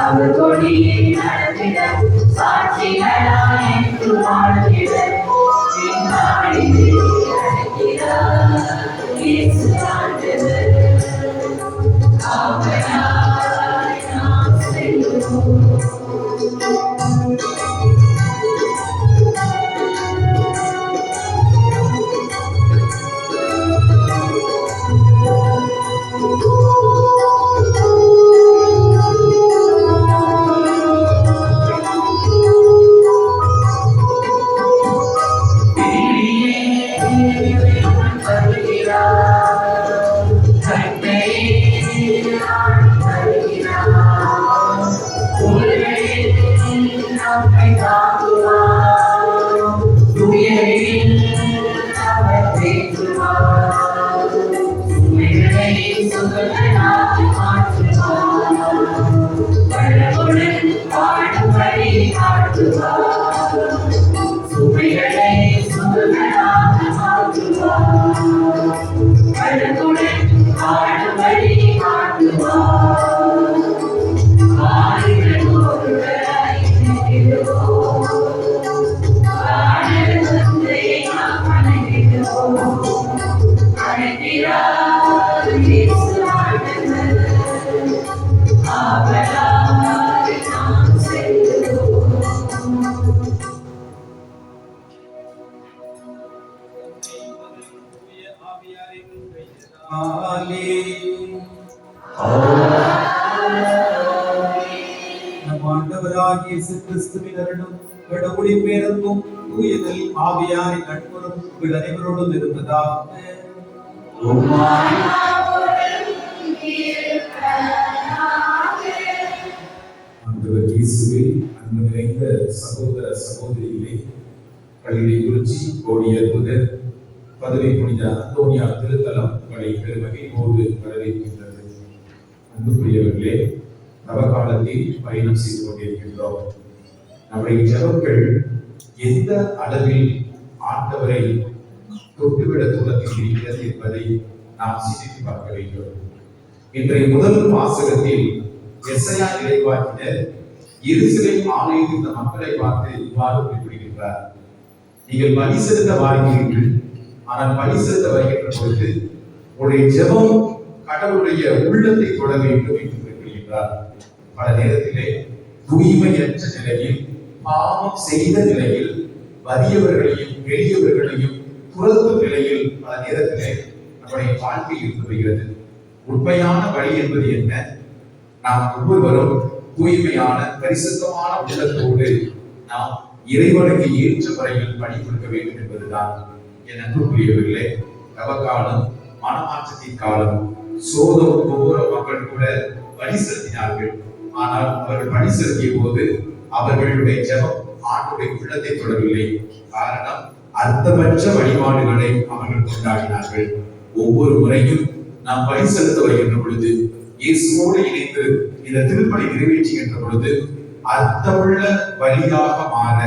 அவர் கொடியை நடத்திட சாட்சிகளாய் என்று வாழ்ந்திட இயேசு ஆண்டவர் அவராய் நாம் செல்லுவோம். நம் ஆண்டவராகிய இயேசு கிறிஸ்துவின் அருளும் கடவுளின் பேரன்பும் தூயதில் ஆவியாரின் நட்புறவும் உங்கள் அனைவரோடும் இருப்பதாக. ஆண்டவர் இயேசுவில் அன்பு நிறைந்த சகோதர சகோதரிகளே, கல்வி குறிச்சி கோடியர் முதல் பதவி புனித அந்தோனியா திருத்தலம் உங்களை பெருமகிழ்வோடு வரவேற்கின்றது. அன்புக்குரியவர்களே, நவகாலத்தில் பயணம் செய்து கொண்டிருக்கின்றோம். நம்முடைய ஜெபங்கள் எந்த அளவில் ஆண்டவரை தொட்டுவிட தூரத்தில் இருக்கிறது என்பதை நாம் சிந்தித்து பார்க்க வேண்டும். இன்றைய முதல் வாசகத்தில் எசையா இறைவாக்கினர் எருசலேம் ஆலயத்தில் இந்த மக்களை பார்த்து இவ்வாறு குறிப்பிடுகின்றார்: நீங்கள் பலி செலுத்த வாருகிறீர்கள், ஆனால் பலி செலுத்த வருகின்ற பொழுது உங்களுடைய ஜெபம் கடவுளுடைய உள்ளத்தை தொட வேண்டும் என்று குறிப்பிடுகின்றார். பல நேரத்திலே தூய்மையற்ற நிலையில், பாவம் செய்த நிலையில், வறியவர்களையும் எளியவர்களையும் துரத்தும் நிலையில் பல நேரத்திலே நம்முடைய வாழ்க்கை இருந்து வருகிறது. உண்மையான வழி என்பது என்ன? நாம் ஒவ்வொருவரும் தூய்மையான பரிசுத்தமான உள்ளத்தோடு நாம் இறைவனுக்கு ஏற்ற முறையில் பணி கொடுக்க வேண்டும் என்பதுதான். என் அன்புக்குரியவர்களே, தவக்காலம், மனமாற்றத்தின் காலம், சோதோம் கோபுர மக்கள் கூட பணி செலுத்தினார்கள். ஆனால் அவர்கள் பணி செலுத்திய போது அவர்களுடைய ஜெபம் ஆண்டுடைய உள்ளத்தை தொடரவில்லை. காரணம், அர்த்தமற்ற வழிபாடுகளை அவர்கள் கொண்டாடினார்கள். ஒவ்வொரு முறையும் நாம் பணி செலுத்த வருகின்ற பொழுது, இயேசுவோடு இணைந்து இந்த திருப்பணி நிறைவேற்றுகின்ற பொழுது அர்த்தமுள்ள வழியாக மாற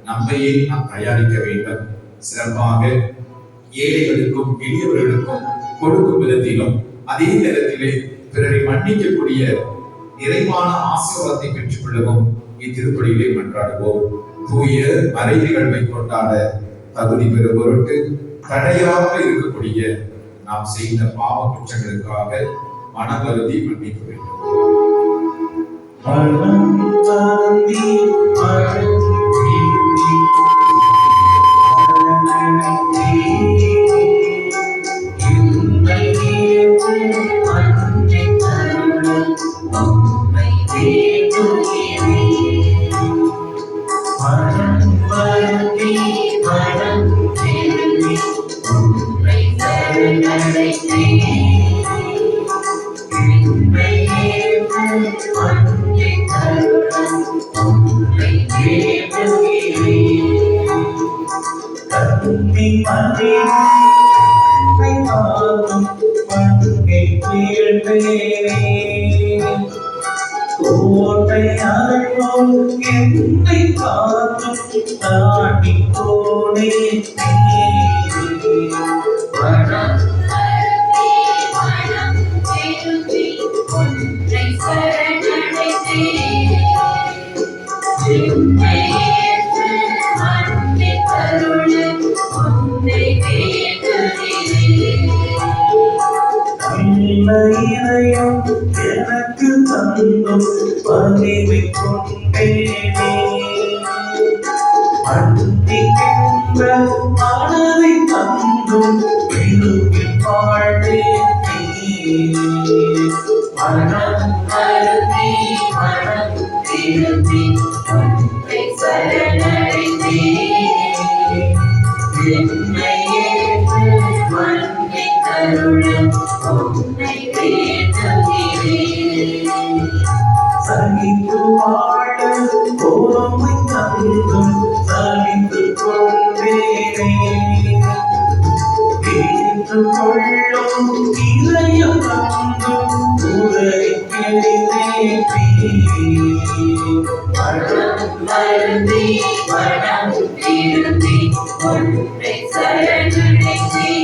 நம்மையே நாம் தயாரிக்க வேண்டும். சிறப்பாக ஏழைகளுக்கும் எளியவர்களுக்கும் கொடுக்கும் விதத்திலும், அதே நேரத்திலே பிறரை மன்னிக்கக்கூடிய நிறைவான ஆசீர்வாதத்தை பெற்றுக் கொள்ளவும் இத்திருப்பலியிலே மன்றாடுவோம். தூய மறை நிகழ்வை கொண்டாட தகுதி பெறும் பொருட்டு தடையாக இருக்கக்கூடிய நாம் செய்த பாவ குற்றங்களுக்காக மனவருதி மன்னிக்க வேண்டும். சரணடைந்தேன் வலிமை கொண்டேனே அன்பிக்கின்ற மனதை தந்தும் விரும்பி பாழ்ந்தேனே மனம் வருந்தி மனம் திருந்தி உன்னை சரணடைந்தேன். என்னை ஏற்று மன்னித்தருளும் உன்னை வேண்டுகிறேன். சகித்து வாழ பொறுமை தந்தும் சகித்து கொண்டேனே ஏற்றுக்கொள்ளும் இதயம் தந்தும் உரைக்கிறேனே மனம் வருந்தி மனம் திருந்தி உன்னை சரணடைந்தேன்.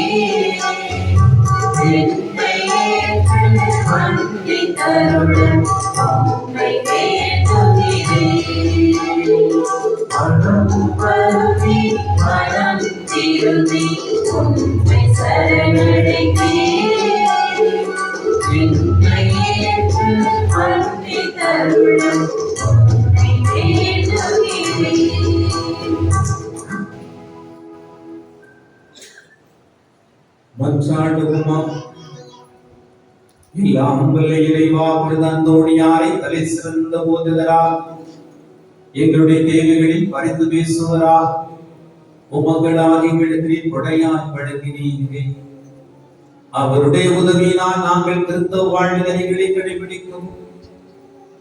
என்னை ஏற்று மன்னித்தருளும் உன்னை வேண்டுகிறேன். மனம் வருந்தி மனம் திருந்தி உன்னை சரணடைந்தேன். என்னை ஏற்று மன்னித்தருளும் உன்னை வேண்டுகிறேன். மன்றாடுவோமா. எல்லாம் வல்ல இறைவா, புனித அந்தோணியாரை தலை சிறந்த போதுதராக எங்களுடைய தேவைகளில் பரிந்து பேசுவராக உமங்களாகி எங்களிடத்தில் கொடையாய் வழங்கினீரே. அவருடைய உதவியினால் நாங்கள் கிறிஸ்தவ வாழ்வின் நெறிகளை கடைபிடிக்கும்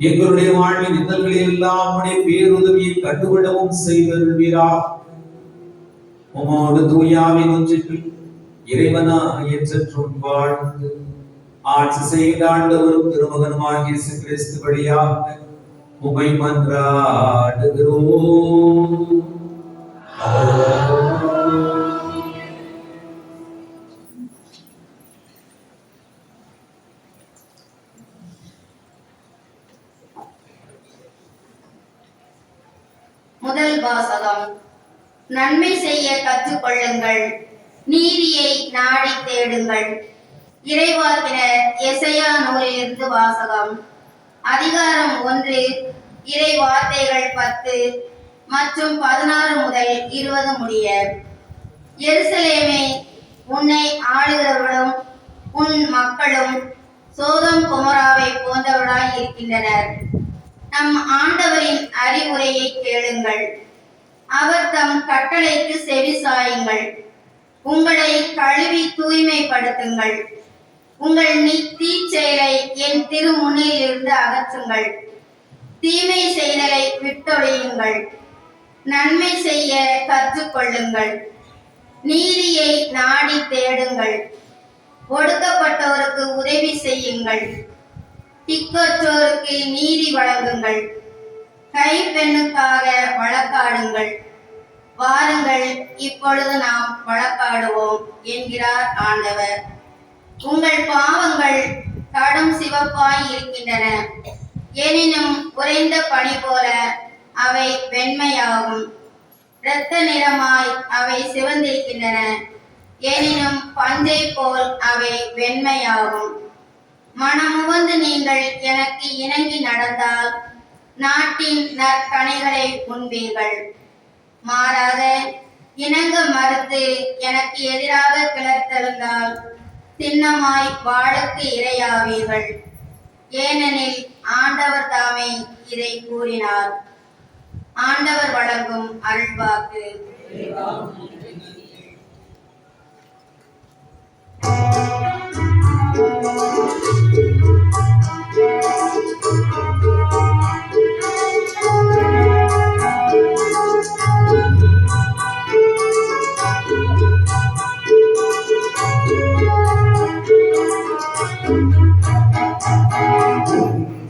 எங்களுடைய வாழ்வின் இன்னல்களில் எல்லாம் உடைய பேருதவியை கண்டுவிடவும் செய்தருள்வீராக. உமோடு தூயாவின் ஒன்றில் இறைவனா என்றும் வாழ்ந்து ஆட்சி செய்கிற ஆண்டவரும் திருமகனுமாகிய இயேசு கிறிஸ்து வழியாக உம்மை மன்றாடுகிறோம். முதல் வாசகம். நன்மை செய்ய கற்றுக்கொள்ளுங்கள், நீதியை நாடி தேடுங்கள். இறைவாக்கினர் எசையா நூலிலிருந்து வாசகம். அதிகாரம் 1, இறை வார்த்தைகள் 10 மற்றும் 16 முதல் 20 முடிய. எருசலேமே, உன்னை ஆளுகிறவர்களும் உன் மக்களும் சோதம் கொமோராவை போன்றவர்களாய் இருக்கின்றனர். நம் ஆண்டவரின் அறிவுரையை கேளுங்கள், அவர் தம் கட்டளைக்கு செவி சாயுங்கள். உங்களை கழுவி தூய்மைப்படுத்துங்கள், உங்கள் தீச்செயலை என் திருமுன்னில் இருந்து அகற்றுங்கள். தீமை செயலை விட்டொழியுங்கள், நன்மை செய்ய கற்றுக்கொள்ளுங்கள். நீதியை நாடி தேடுங்கள், ஒடுக்கப்பட்டோருக்கு உதவி செய்யுங்கள். திக்கற்றோருக்கு நீதி வழங்குங்கள், கைப்பெண்ணுக்காக வழக்காடுங்கள். வாருங்கள், இப்பொழுது நாம் வழக்காடுவோம் என்கிறார் ஆண்டவர். உங்கள் பாவங்கள் கடும் சிவப்பாய் இருக்கின்றன, எனினும் உறைந்த பனி போல அவை வெண்மையாகும். இரத்த நிறமாய் அவை சிவந்திருக்கின்றன, எனினும் பஞ்சை போல் அவை வெண்மையாகும். மனமுவந்து நீங்கள் எனக்கு இணங்கி நடந்தால் நாட்டின் நற்கனிகளை உண்பீர்கள். மாறாக இணங்க மறுத்து எனக்கு எதிராக கிளர்த்தெழுந்தால் சின்னமாய் வாளுக்கு இரையாவீர்கள். ஏனெனில் ஆண்டவர் தாமே இதை கூறினார். ஆண்டவர் வழங்கும் அருள்வாக்கு.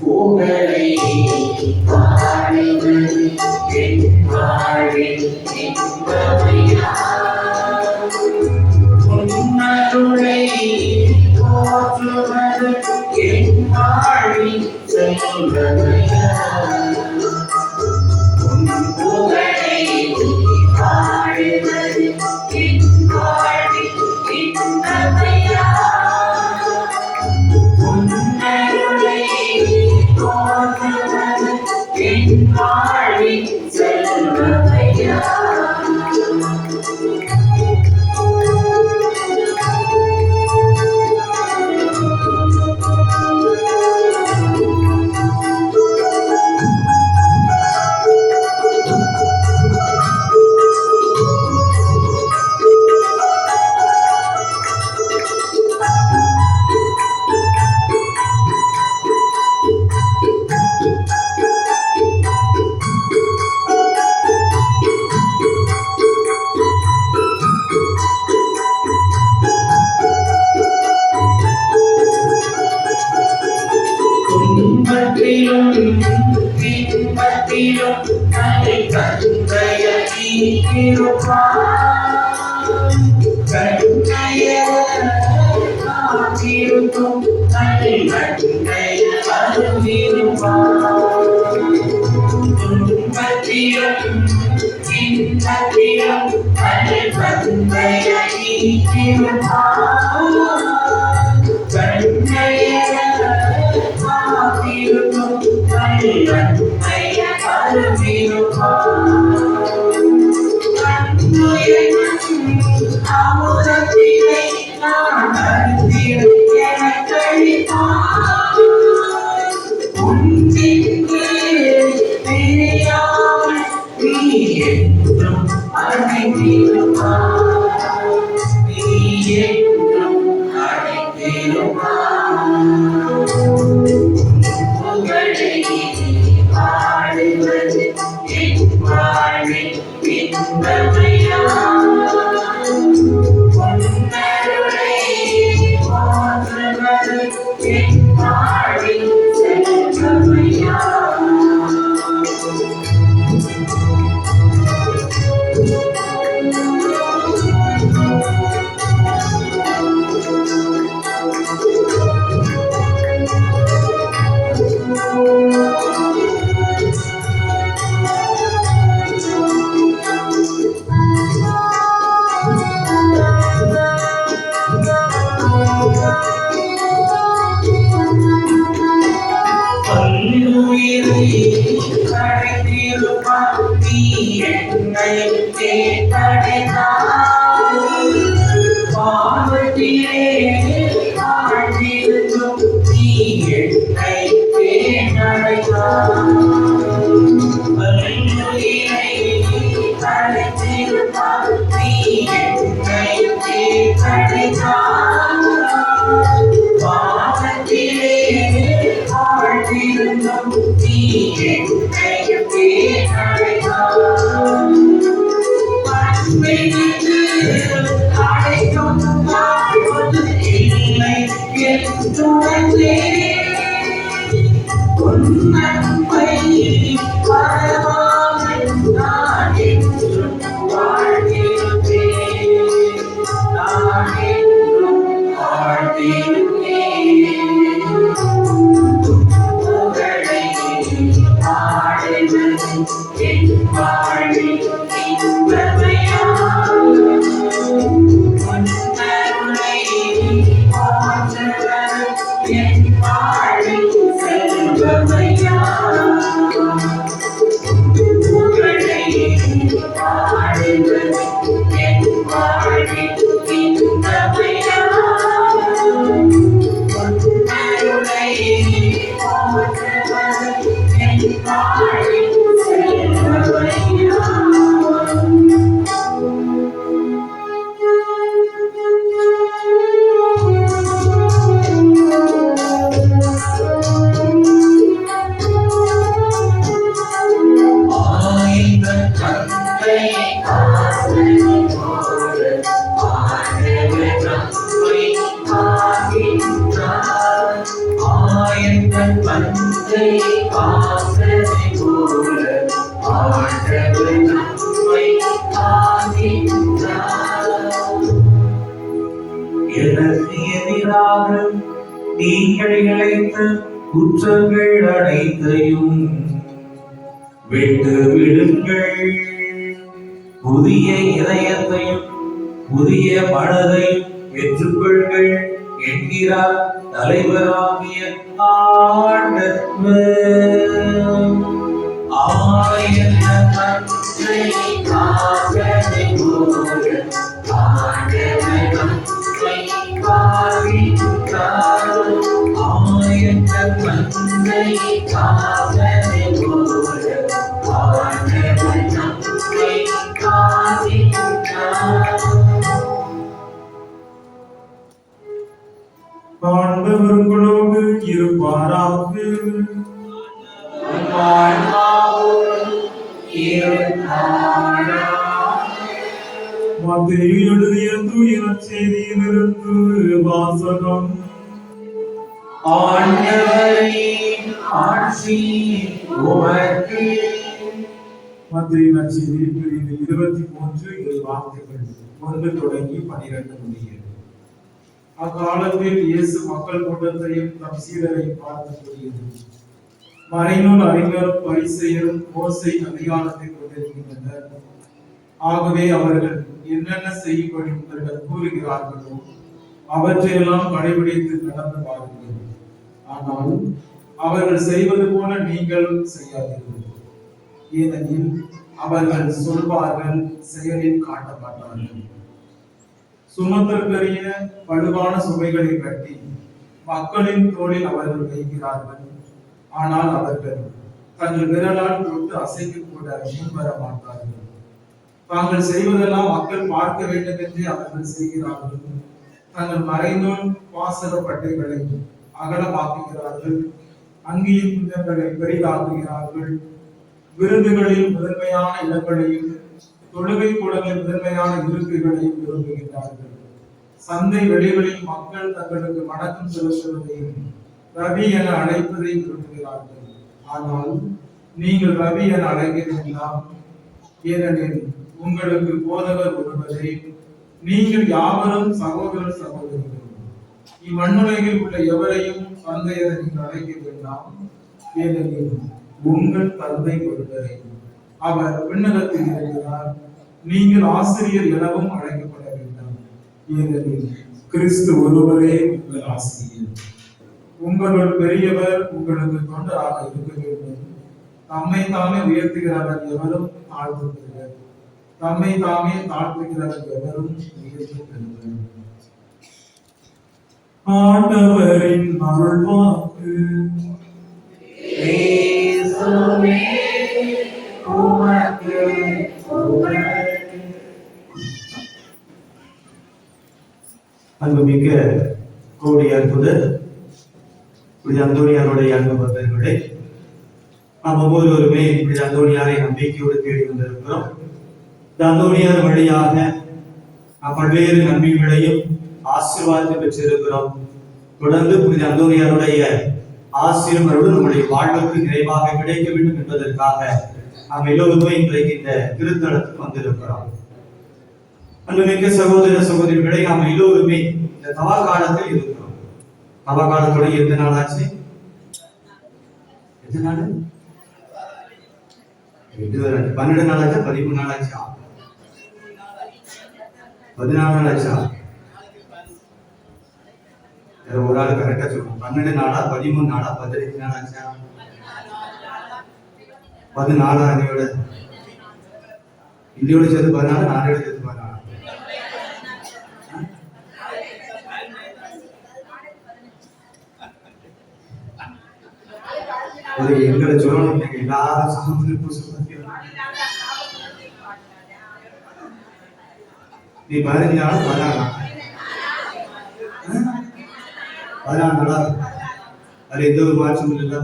புகழை பாடுவது என் வாழ்வில் இன்பமையா. உன்னருளை போற்றுவது என் வாழ்வில் செல்வமையா. உன் புகழை பாடுவது என் வாழ்வில் இன்பமையா. உன்னருளை போற்றுவது என் வாழ்வின் செல்வமையா. துன்பத்திலும் இன்பத்திலும் தன்னை தந்தைய காத்திருக்கும் தன்னை தந்தைய துன்பத்திலும் இன்பத்திலும் தன்னை தந்தைய எனக்கு எதிராக நீங்கள் இழைத்த குற்றங்கள் அனைத்தையும் விட்டு விடுங்கள். புதிய இதயத்தையும் புதிய மனதையும் பெற்றுக்கொள்கள் என்கிறார் தலைவராகிய ஆண்டவர். ஆன்மாவோடு இருந்தாரா. மத்தேயு எழுதிய தூய நற்செய்தியிலிருந்து வாசகம். ஆண்டவரே ஆட்சி உமக்கு. மத்தேயு நற்செய்தி பிரிவு 23 வார்த்தைகள் 1 தொடங்கி 12 முடிய. அக்காலத்தில் இயேசு மக்கள் கூட்டத்தையும் தம் சீடரையும் பார்த்து கூறியது, மறைநூல் அறிஞரும் பரிசேயரும் மோசே அதிகாரத்தை கொண்டிருக்கின்றனர். ஆகவே அவர்கள் என்னென்ன செய்யும்படி உங்களிடம் கூறுகிறார்களோ அவற்றையெல்லாம் கடைபிடித்து நடந்து பாருங்கள். ஆனால் அவர்கள் செய்வது போல நீங்கள் செய்யாதீர்கள். ஏனெனில் அவர்கள் சொல்வார்கள், செயலில் காட்ட மாட்டார்கள். சுமத்தற்கரிய வலுவான சுமைகளை கட்டி மக்களின் தோளில் அவர்கள் வைக்கிறார்கள். ஆனால் அவர்கள் தங்கள் விரலால் தொட்டு அசைக்க கூட முன்வர மாட்டார்கள். தாங்கள் செய்வதெல்லாம் மக்கள் பார்க்க வேண்டும் என்றே அவர்கள் செய்கிறார்கள். தங்கள் மறைநூல் வாசக பட்டைகளை அகலமாக்குகிறார்கள். அங்கியின் குஞ்சங்களை பெரிதாக்குகிறார்கள். விருதுகளில் முதன்மையான இடங்களையும் தொழுகை கூடங்களில் முதன்மையான இருக்கைகளையும் விரும்புகிறார்கள். சந்தை வெளிகளில் மக்கள் தங்களுக்கு வணக்கம் செலுத்துவதையும் ரவி என அழைப்பதை விரும்புகிறார்கள். ஆனால் நீங்கள் ரவி என அழைக்க வேண்டாம், ஏனெனில் உங்களுக்கு போதகர் ஒருவரே. நீங்கள் யாவரும் சகோதரர் சகோதரிகள். இம்மண்ணுலகில் உள்ள எவரையும் தந்தை என நீங்கள் அழைக்க வேண்டாம், ஏனெனில் உங்கள் தந்தை ஒருவரே. அவர் விண்ணகத்தில் இருக்கிறார். நீங்கள் ஆசிரியர் எனவும் அழைக்கப்பட வேண்டாம், ஏனெனில் கிறிஸ்து ஒருவரே உங்கள் ஆசிரியர். உங்களுள் பெரியவர் உங்களுக்கு தொண்டராக இருக்க வேண்டும். தம்மை தாமே உயர்த்துகிறவர் எவரும் தாழ்த்துகிறார், தம்மை தாமே தாழ்த்துகிறவர் எவரும் உயர்த்துகிறார். ஆண்டவரின் அருள்வாக்கு. இயேசுவே உமக்கு புகழ். அன்புமிக்க கோடி அற்புதர் புனித அந்தோனியாருடைய அன்பு பக்தர்களே, நாம் ஒவ்வொருவருமே புனித அந்தோனியாரை நம்பிக்கையோடு தேடி வந்திருக்கிறோம். இந்த அந்தோனியார் வழியாக நாம் பல்வேறு நன்மைகளையும் ஆசீர்வாதத்தை பெற்றிருக்கிறோம். தொடர்ந்து புனித அந்தோனியாருடைய ஆசீர்வாதோடு நம்முடைய வாழ்வுக்கு நிறைவாக கிடைக்க வேண்டும் என்பதற்காக நாம் எல்லோருமே இன்றைக்கு இந்த திருத்தலத்துக்கு வந்திருக்கிறோம். அன்புமிக்க சகோதர சகோதரிகளை, நாம் எல்லோருமே இந்த தவ காலத்தில் இருக்கிறோம். தவ காலத்தோட எத்தனை நாள் ஆச்சு? எத்தனை நாள்? 12 நாள் ஆச்சா? 13 நாள் ஆச்சா? 14 நாள் ஆச்சா? ஒரு ஆள் கரெக்டா சொல்லுவோம். 12 நாளா 13 நாளா 15 நாள் ஆச்சா? 14 அன்னையோட இன்னையோட சேர்த்து 14, நாளையோட சேர்த்து 14. எங்களை சொல்லணும், எல்லாரும் சாமி பூசை நீ 15 நாளா 14 நாளா? 14 நாளா? அது எந்த ஒரு மாற்றம் இல்லை.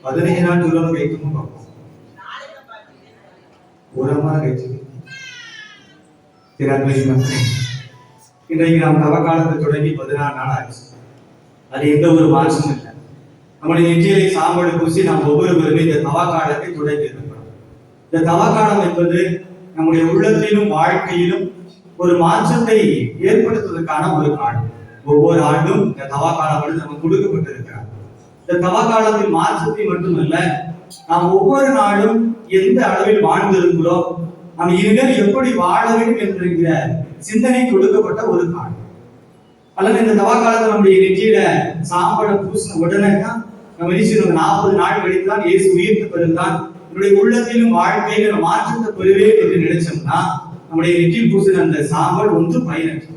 15 நாள் சொல்லணும், கைக்கும் பார்ப்போம். ஓரமா கைச்சு இன்றைக்கு நாம் தவ காலத்தை தொடங்கி 14 நாள் ஆச்சு. அது எந்த ஒரு மாற்றமும் இல்லை. நம்முடைய நெற்றியிலே சாம்பல் பூசி நாம் ஒவ்வொருவருமே இந்த தவ காலத்தை தொடங்கி இருக்கிறோம். இந்த தவ காலம் என்பது நம்முடைய உள்ளத்திலும் வாழ்க்கையிலும் ஒரு மாற்றத்தை ஏற்படுத்துவதற்கான ஒரு காலம். ஒவ்வொரு ஆண்டும் இந்த தவ காலம் நமக்கு கொடுக்கப்பட்டிருக்கிறார். இந்த தவ காலத்தில் மாற்றத்தை மட்டுமல்ல, நாம் ஒவ்வொரு நாளும் எந்த அளவில் வாழ்ந்திருக்கிறோம், நாம் இனிமேல் எப்படி வாழ வேண்டும் என்கிற சிந்தனை கொடுக்கப்பட்ட ஒரு காலம். அல்லது இந்த தவ காலத்தில் நம்முடைய நெற்றியில சாம்பலை பூசின உடனே தான் நம்ம நிச்சயம் 40 நாள் கழித்துதான் இயேசு உயிர்த்த பிறகுதான் என்னுடைய உள்ளத்திலும் வாழ்க்கையில மாற்றத்தை பெறுவேன் என்று நினைச்சோம்னா நம்முடைய நெற்றியில் பூசின அந்த சாம்பல் ஒன்று பயனற்றது.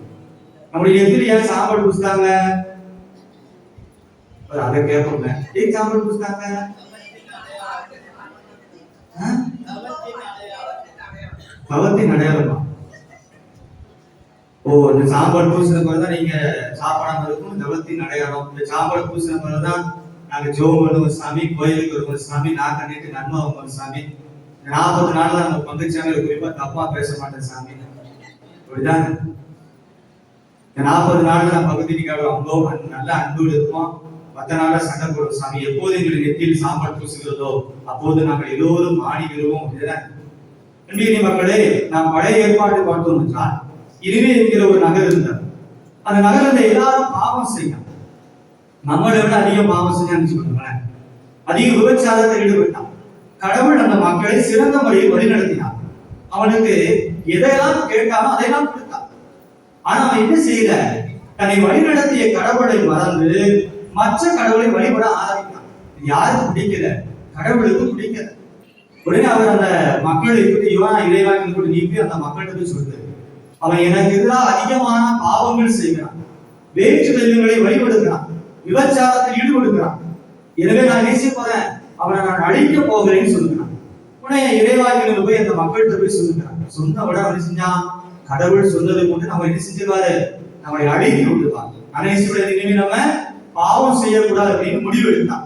நம்முடைய நெற்றியில் ஏன் சாம்பல் பூசிட்டாங்க? அதை கேட்போங்க. ஏன் சாம்பல் பூசிட்டாங்க? தவத்தின் அடையாளமா? ஓ, இந்த சாம்பல் பூசின பிறகுதான் நீங்க சாப்பிடாம இருக்கும். தவத்தின் அடையாளம். இந்த சாம்பல் பூசின பிறகுதான் நாங்க ஜோம் பண்ணுவோம் சாமி, கோயிலுக்கு வருவோம் சாமி, நான் கண்டிட்டு நன்மை வைப்போம் சாமி, 40 நாள் தான் நம்ம பங்குச்சாங்க, குறிப்பா தப்பா பேச மாட்டேன் சாமி. அப்படிதான் 40 நாள்ல நான் பகுதிக்காக அவ்வளோ நல்ல அன்போடு இருப்போம். 10 நாள சண்டை போடுவோம் சாமி. எப்போது எங்களுக்கு நெத்தியில் சாம்பார் பூசுகிறதோ அப்போது நாங்கள் எல்லோரும் ஆடி வருவோம். அன்பிய மக்களே, நாம் பழைய ஏற்பாட்டை பார்த்தோம் என்றால் இனிமே என்கிற ஒரு நகர் இருந்தார். அந்த நகரில் எல்லாரும் பாவம் செய்யணும். நம்மளை விட அதிக பாவம் செஞ்சான்னு அதிக விபச்சாரத்தில் ஈடுபட்டான். கடவுள் அந்த மக்களை சிறந்த முறையில் வழிநடத்தினார். அவனுக்கு எதையெல்லாம் கேட்டாலும் அதையெல்லாம் கொடுத்தான். ஆனா அவன் என்ன செய்யல, தன்னை வழிநடத்திய கடவுளை மறந்து மற்ற கடவுளை வழிபட ஆரம்பித்தான். யாருக்கு பிடிக்கல? கடவுளுக்கு பிடிக்கல. உடனே அவர் அந்த மக்களை இறைவாக்கில் கூட நீக்கி அந்த மக்கள்கிட்ட போய் சொல்றாரு, அவன் எனக்கு எதிராக அதிகமான பாவங்கள் செய்கிறான், வேற்று தெய்வங்களை வழிபடுகிறான், விபச்சாரத்தில் ஈடுபடுகிறான். எனவே நான் நேசி போறேன், அவனை நான் அழிக்க போகிறேன்னு சொல்லுகிறான். உடனே இறைவாக்கில் போய் அந்த மக்கள்கிட்ட போய் சொல்லுகிறான். சொன்ன விட அவன் செஞ்சான், கடவுள் சொன்னதை கொண்டு நம்ம என்ன செஞ்சிருவாரு, நம்மளை அழித்து விடுவார். அனைவருடைய இனிமே நம்ம பாவம் செய்யக்கூடாது அப்படின்னு முடிவு எடுத்தான்.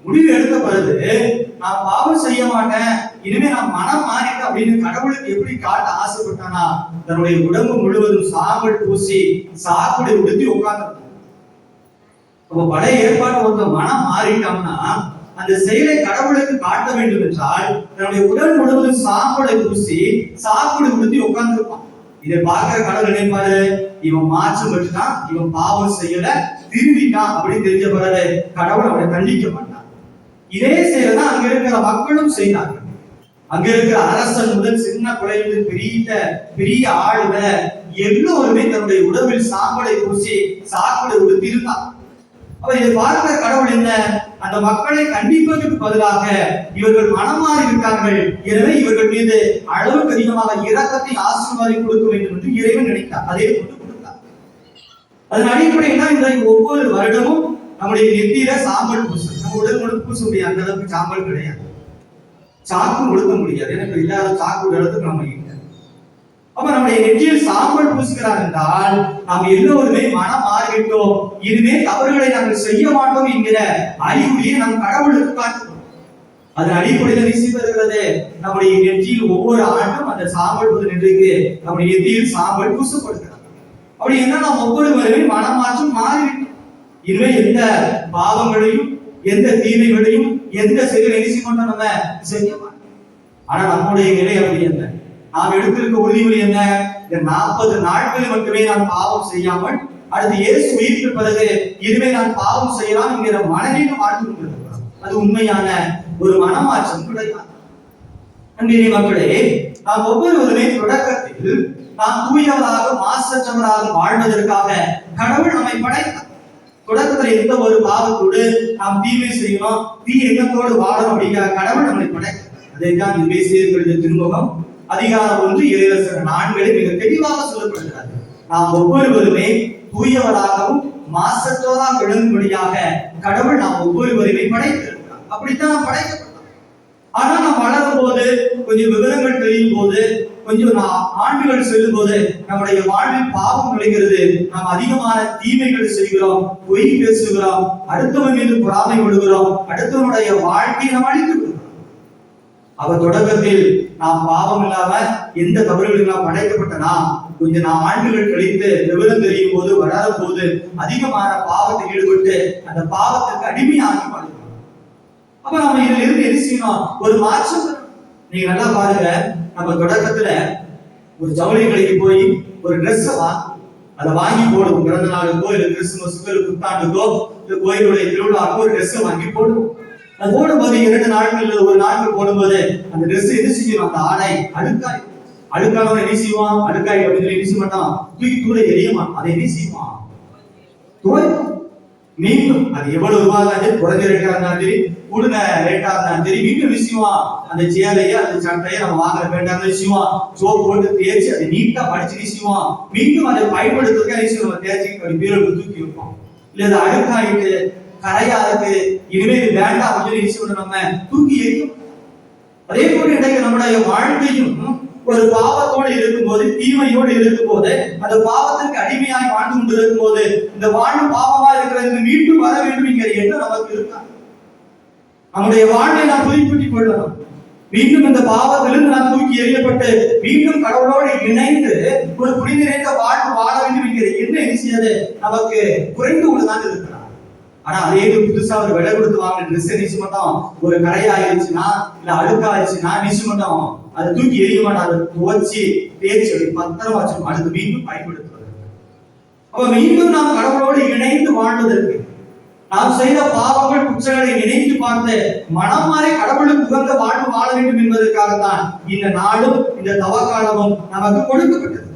முடிவு எடுத்த பிறகு நான் பாவம் செய்ய மாட்டேன், இனிமே நான் மனம் மாறிட்டேன் அப்படின்னு கடவுளுக்கு எப்படி காட்ட ஆசைப்பட்டானா, தன்னுடைய உடம்பு முழுவதும் சாம்பல் பூசி சாக்குடை உடுத்தி உட்கார்ந்து. அப்ப பழைய ஏற்பாடு ஒருத்த மனம் மாறிட்டோம்னா அந்த செயலை கடவுளுக்கு காட்ட வேண்டும் என்றால் தன்னுடைய உடல் முழுவதும் சாம்பலை பூசி சாக்குடை உடுத்தி உட்கார்ந்து இருப்பான். இதை பார்க்கிற கடவுள் நினைப்பாரு, இவன் மாற்றம் பெற்றுட்டான், இவன் பாவம் செய்யல, திரும்பிட்டான் அப்படின்னு தெரிஞ்ச பிறகு கடவுள் அவனை கண்டிக்க மாட்டான். இதே செயல்தான் அங்க இருக்கிற மக்களும் செய்தார்கள். அங்க இருக்கிற அரசன் முதல் சின்ன குழந்தை பெரிய ஆளுக எல்லோருமே தன்னுடைய உடம்பில் சாம்பலை பூசி சாக்குடை உடுத்தி இருந்தான். அப்ப இதை பார்க்கிற கடவுள் என்ன, அந்த மக்களை கண்டிப்பதற்கு பதிலாக இவர்கள் மனமாறி விட்டார்கள், எனவே இவர்கள் மீது அளவுக்கு அதிகமாக இரக்கத்தை ஆசீர்வாதம் கொடுக்க வேண்டும் என்று இறைவன் நினைத்தார். அதே போன்று கொடுத்தார். அதன் அடிப்படையில் இன்றைக்கு ஒவ்வொரு வருடமும் நம்முடைய நெத்தியில சாம்பல் பூசல். நம்ம உடல் முழுக்க பூச முடியாது, அந்த அளவுக்கு சாம்பல் கிடையாது. சாக்கு கொடுக்க முடியாது, எனக்கு இல்லாத சாக்கு இடத்துக்கு நம்ம இல்லை. அப்ப நம்முடைய நெற்றியில் சாம்பல் பூசுகிறார் என்றால் நாம் எல்லோருமே மனம் மாறிவிட்டோம், இனிமே தவறுகளை நாங்கள் செய்ய மாட்டோம் என்கிற அறிவுரையை நம் கடவுளுக்கு காட்டுவோம். அதன் அடிப்படையில் நிச்சயிப்பது நம்முடைய நெற்றியில் ஒவ்வொரு ஆண்டும் அந்த சாம்பல் பூசல் இன்றைக்கு நம்முடைய நெற்றியில் சாம்பல் பூசப்படுகிறார். அப்படி என்ன, நாம் ஒவ்வொருவருமே மனமாற்றம் மாறிவிட்டோம். இனிமே எந்த பாவங்களையும் எந்த தீமைகளையும் எந்த செயலை நினைச்சு கொண்டோம் நம்ம செய்ய மாட்டோம். ஆனா நம்முடைய நிலை அப்படி என்ன, நாம் எடுத்திருக்க உறுதிமொழி என்ன, இந்த 40 நாட்களில் மட்டுமே நான் பாவம் செய்யாமல் அடுத்து இயேசு உயிர்த்த பிறகு இனிமே நான் பாவம் செய்யலாம் என்கிற மனநிலை வாழ்ந்து கொண்டிருக்கிறோம். அது உண்மையான ஒரு மனமாற்றம் கிடையாது. அன்பிய மக்களே, நாம் ஒவ்வொருவருமே தொடக்கத்தில் நாம் தூயவராக மாசற்றவராக வாழ்வதற்காக கடவுள் நம்மை படைத்தார். தொடக்கத்தில் எந்த ஒரு பாவத்தோடு நாம் தீமை செய்யணும், தீ எண்ணத்தோடு வாழணும் அப்படிங்கிற கடவுள் நம்மை படைத்தார். அதைத்தான் எபேசியர் திருமுகம் அதிகாரம் 1 இறைவசனம் 4 மிக தெளிவாக சொல்லப்படுகிறது. நாம் ஒவ்வொருவருமே தூயவராகவும் மாசற்றவராக விளங்கும்படியாக கடவுள் நாம் ஒவ்வொருவருமே படைத்திருக்கிறார். அப்படித்தான் நாம் படைக்கப்பட்டோம். ஆனா நாம் வளரும் போது, கொஞ்சம் விவரங்கள் தெரியும் போது, கொஞ்சம் ஆண்டுகள் செல்லும் போது நம்முடைய வாழ்வில் பாவம் நுழைகிறது. நாம் அதிகமான தீமைகள் செய்கிறோம், பொய் பேசுகிறோம், அடுத்தவன் மீது பொறாமை விடுகிறோம், அடுத்தவனுடைய வாழ்க்கையை நாம் அழித்து விடுகிறோம். அவர் தொடக்கத்தில் நாம் பாவம் இல்லாம எந்த தவறுகளும் படைக்கப்பட்டனா கொஞ்சம் நாம் ஆண்டுகள் கழித்து விவரம் தெரியும் போது வளரும் போது அதிகமான பாவத்தில் ஈடுபட்டு அந்த பாவத்திற்கு அடிமையாகி வாழ்கிறோம். அப்ப நம்ம இதுல இருந்து என்ன செய்யணும், ஒரு மாற்றம். நீங்க நல்லா பாருங்க, நம்ம தொடக்கத்துல ஒரு ஜவுளி கடைக்கு போய் ஒரு ட்ரெஸ் அதை வாங்கி போடுவோம். பிறந்த நாளுக்கோ இல்ல கிறிஸ்துமஸுக்கோ இல்ல புத்தாண்டுக்கோ இல்ல கோயிலுடைய திருவிழாக்கோ ஒரு ட்ரெஸ் வாங்கி போடுவோம். அது போடும்போது 2 நாட்கள் ஒரு நாட்கள் போடும்போது அந்த ட்ரெஸ் எது செய்யும், அந்த ஆடை அழுக்கானவன் என்ன செய்வான், அழுக்காய் அப்படின்னு என்ன செய்ய மாட்டான், தூக்கி தூர எரியுமா, அதை என்ன செய்வான், மீண்டும் அது எவ்வளவு ரூபாய் குறைஞ்ச ரேட்டா இருந்தாலும் சரி கூடுன ரேட்டா இருந்தாலும் சரி மீண்டும் விஷயமா அந்த சேலையை அந்த சட்டையை நம்ம வாங்குற வேண்டாம் விஷயமா சோப்பு போட்டு தேய்ச்சி அதை நீட்டா படிச்சு விஷயமா மீண்டும் அதை பயன்படுத்துறதுக்கு விஷயம் நம்ம தேய்ச்சி அப்படி பீரோடு தூக்கி வைப்போம். இல்ல அது அழுக்காயிட்டு கரையா இருக்கு, இனிமே இது வேண்டாம் அப்படின்னு விஷயம் நம்ம தூக்கி எரியும். அதே போல இன்றைக்கு நம்முடைய வாழ்க்கையும் ஒரு பாவத்தோடு இருக்கும் போது, தீமையோடு இருக்கும் போது, அந்த பாவத்திற்கு அடிமையாய் வாழ்ந்து கொண்டு இருக்கும் போது, இந்த வாழ்வு பாவமா இருக்கிறது மீண்டும் வர வேண்டும் என்கிற எண்ணம் நமக்கு இருக்கா? நம்முடைய வாழ்வை நாம் புதுப்பித்துக் கொள்ளணும். மீண்டும் இந்த பாவத்திலிருந்து நாம் தூக்கி எறியப்பட்டு மீண்டும் கடவுளோடு இணைந்து ஒரு புனித நிறைந்த வாழ்வு வாழ வேண்டும் என்கிற என்ன செய்யாது நமக்கு குறைந்து கொண்டுதான் இருக்கிறார். ஆனா அதே புதுசா ஒரு விலை கொடுத்து வாங்கின ட்ரெஸ் நிச்சயம் மட்டும் ஒரு கரையாயிருச்சுன்னா இல்ல அழுக்காயிருச்சுன்னா நிச்சயம் மட்டும் அதை தூக்கி எறிய மாட்டோம். அதை துவச்சி தேய்ச்சி பத்திரமா வச்சு அடுத்து மீண்டும் பயன்படுத்துவது. அப்ப மீண்டும் நாம் கடவுளோடு இணைந்து வாழ்வதற்கு நாம் செய்த பாவங்கள் குற்றங்களை நினைத்து பார்த்து மனம் மாறி கடவுளுக்கு உகந்த வாழ்வு வாழ வேண்டும் என்பதற்காகத்தான் இந்த நாளும் இந்த தவக்காலமும் நமக்கு கொடுக்கப்பட்டிருக்கிறார்.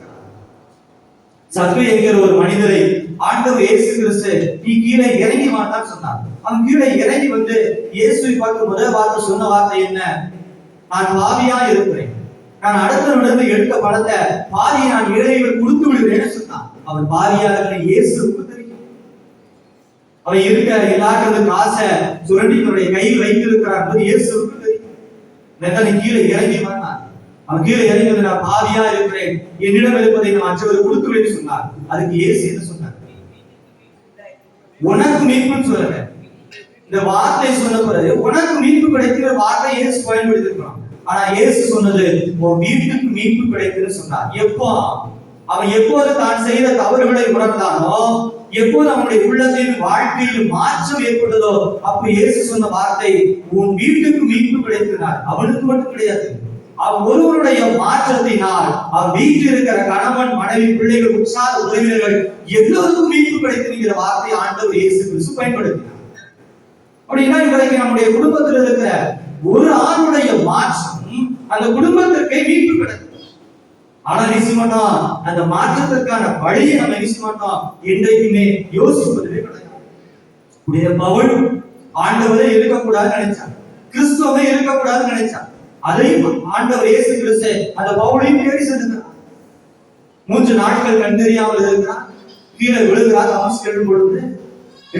சத்ரு என்கிற ஒரு மனிதரை ஆண்டவர் இயேசு கிறிஸ்து நீ கீழே இறங்கி வான்னு சொன்னார். அவன் கீழே இறங்கி வந்து இயேசுவை பார்த்து முதல் வார்த்தை சொன்ன வார்த்தை என்ன? நான் பாவியா இருக்கிறேன், நான் அடுத்தவனிடந்து எடுத்த பணத்தை பாதியை நான் ஏழைகள் கொடுத்து விடுவேன்னு சொன்னான். அவன் பாவியா இருக்கிற இயேசுக்கு தெரியும். அவன் இருக்க எல்லாருக்கும் காசை சுரண்டி தன்னுடைய கையில் வைத்திருக்கிறார் என்பது இயேசுக்கு தெரியும். கீழே இறங்கி வந்தான். அவன் கீழே இறங்கி வந்து நான் பாவியா இருக்கிறேன், என்னிடம் இருப்பதை நான் மற்றவர் கொடுத்துவேன்னு சொன்னார். அதுக்கு இயேசு என்ன சொன்னார்? உனக்கு மீட்புன்னு சொல்லல. இந்த வார்த்தை சொன்ன பிறகு உனக்கு மீட்பு கிடைக்கிற வார்த்தை இயேசு பயன்படுத்திருக்கிறான். ஆனா இயேசு சொன்னது உன் வீட்டுக்கு மீட்பு கிடைக்குன்னு சொன்னார். எப்போ? அவன் எப்போது தான் செய்த தவறுகளை உணர்ந்தானோ, எப்போது அவனுடைய உள்ளத்தின் வாழ்க்கையில் மாற்றம் ஏற்பட்டதோ, அப்ப இயேசு சொன்ன வார்த்தை உன் வீட்டுக்கு மீட்பு கிடைக்கிறார். அவனுக்கு மட்டும் கிடையாது, அவன் ஒருவருடைய மாற்றத்தினால் அவன் வீட்டில் இருக்கிற கணவன் மனைவி பிள்ளைகள் உற்சாக உறவினர்கள் எல்லோருக்கும் மீட்பு கிடைத்திருக்கிற வார்த்தை ஆண்டவர் இயேசு கிறிஸ்து பயன்படுத்தினார். அப்படின்னா இன்றைக்கு நம்முடைய குடும்பத்தில் இருக்கிற ஒரு ஆணுடைய மாற்றம் அந்த குடும்பத்திற்கே மீட்பு கிடைக்கும். ஆனா நிச்சயமாட்டோம் அந்த மாற்றத்திற்கான வழியை நம்ம நிச்சயமாட்டோம் என்றைக்குமே யோசிப்பதே கிடையாது. பவுல் ஆண்டவரே இருக்கக்கூடாதுன்னு நினைச்சான், கிறிஸ்துவே இருக்கக்கூடாதுன்னு நினைச்சான். அதையும் ஆண்டவர் இயேசு கிறிஸ்து அந்த பவுலையும் தேடி சென்றார். 3 நாட்கள் கண் தெரியாமல் இருக்கிறான், கீழே விழுகிறார். அவசியம் பொழுது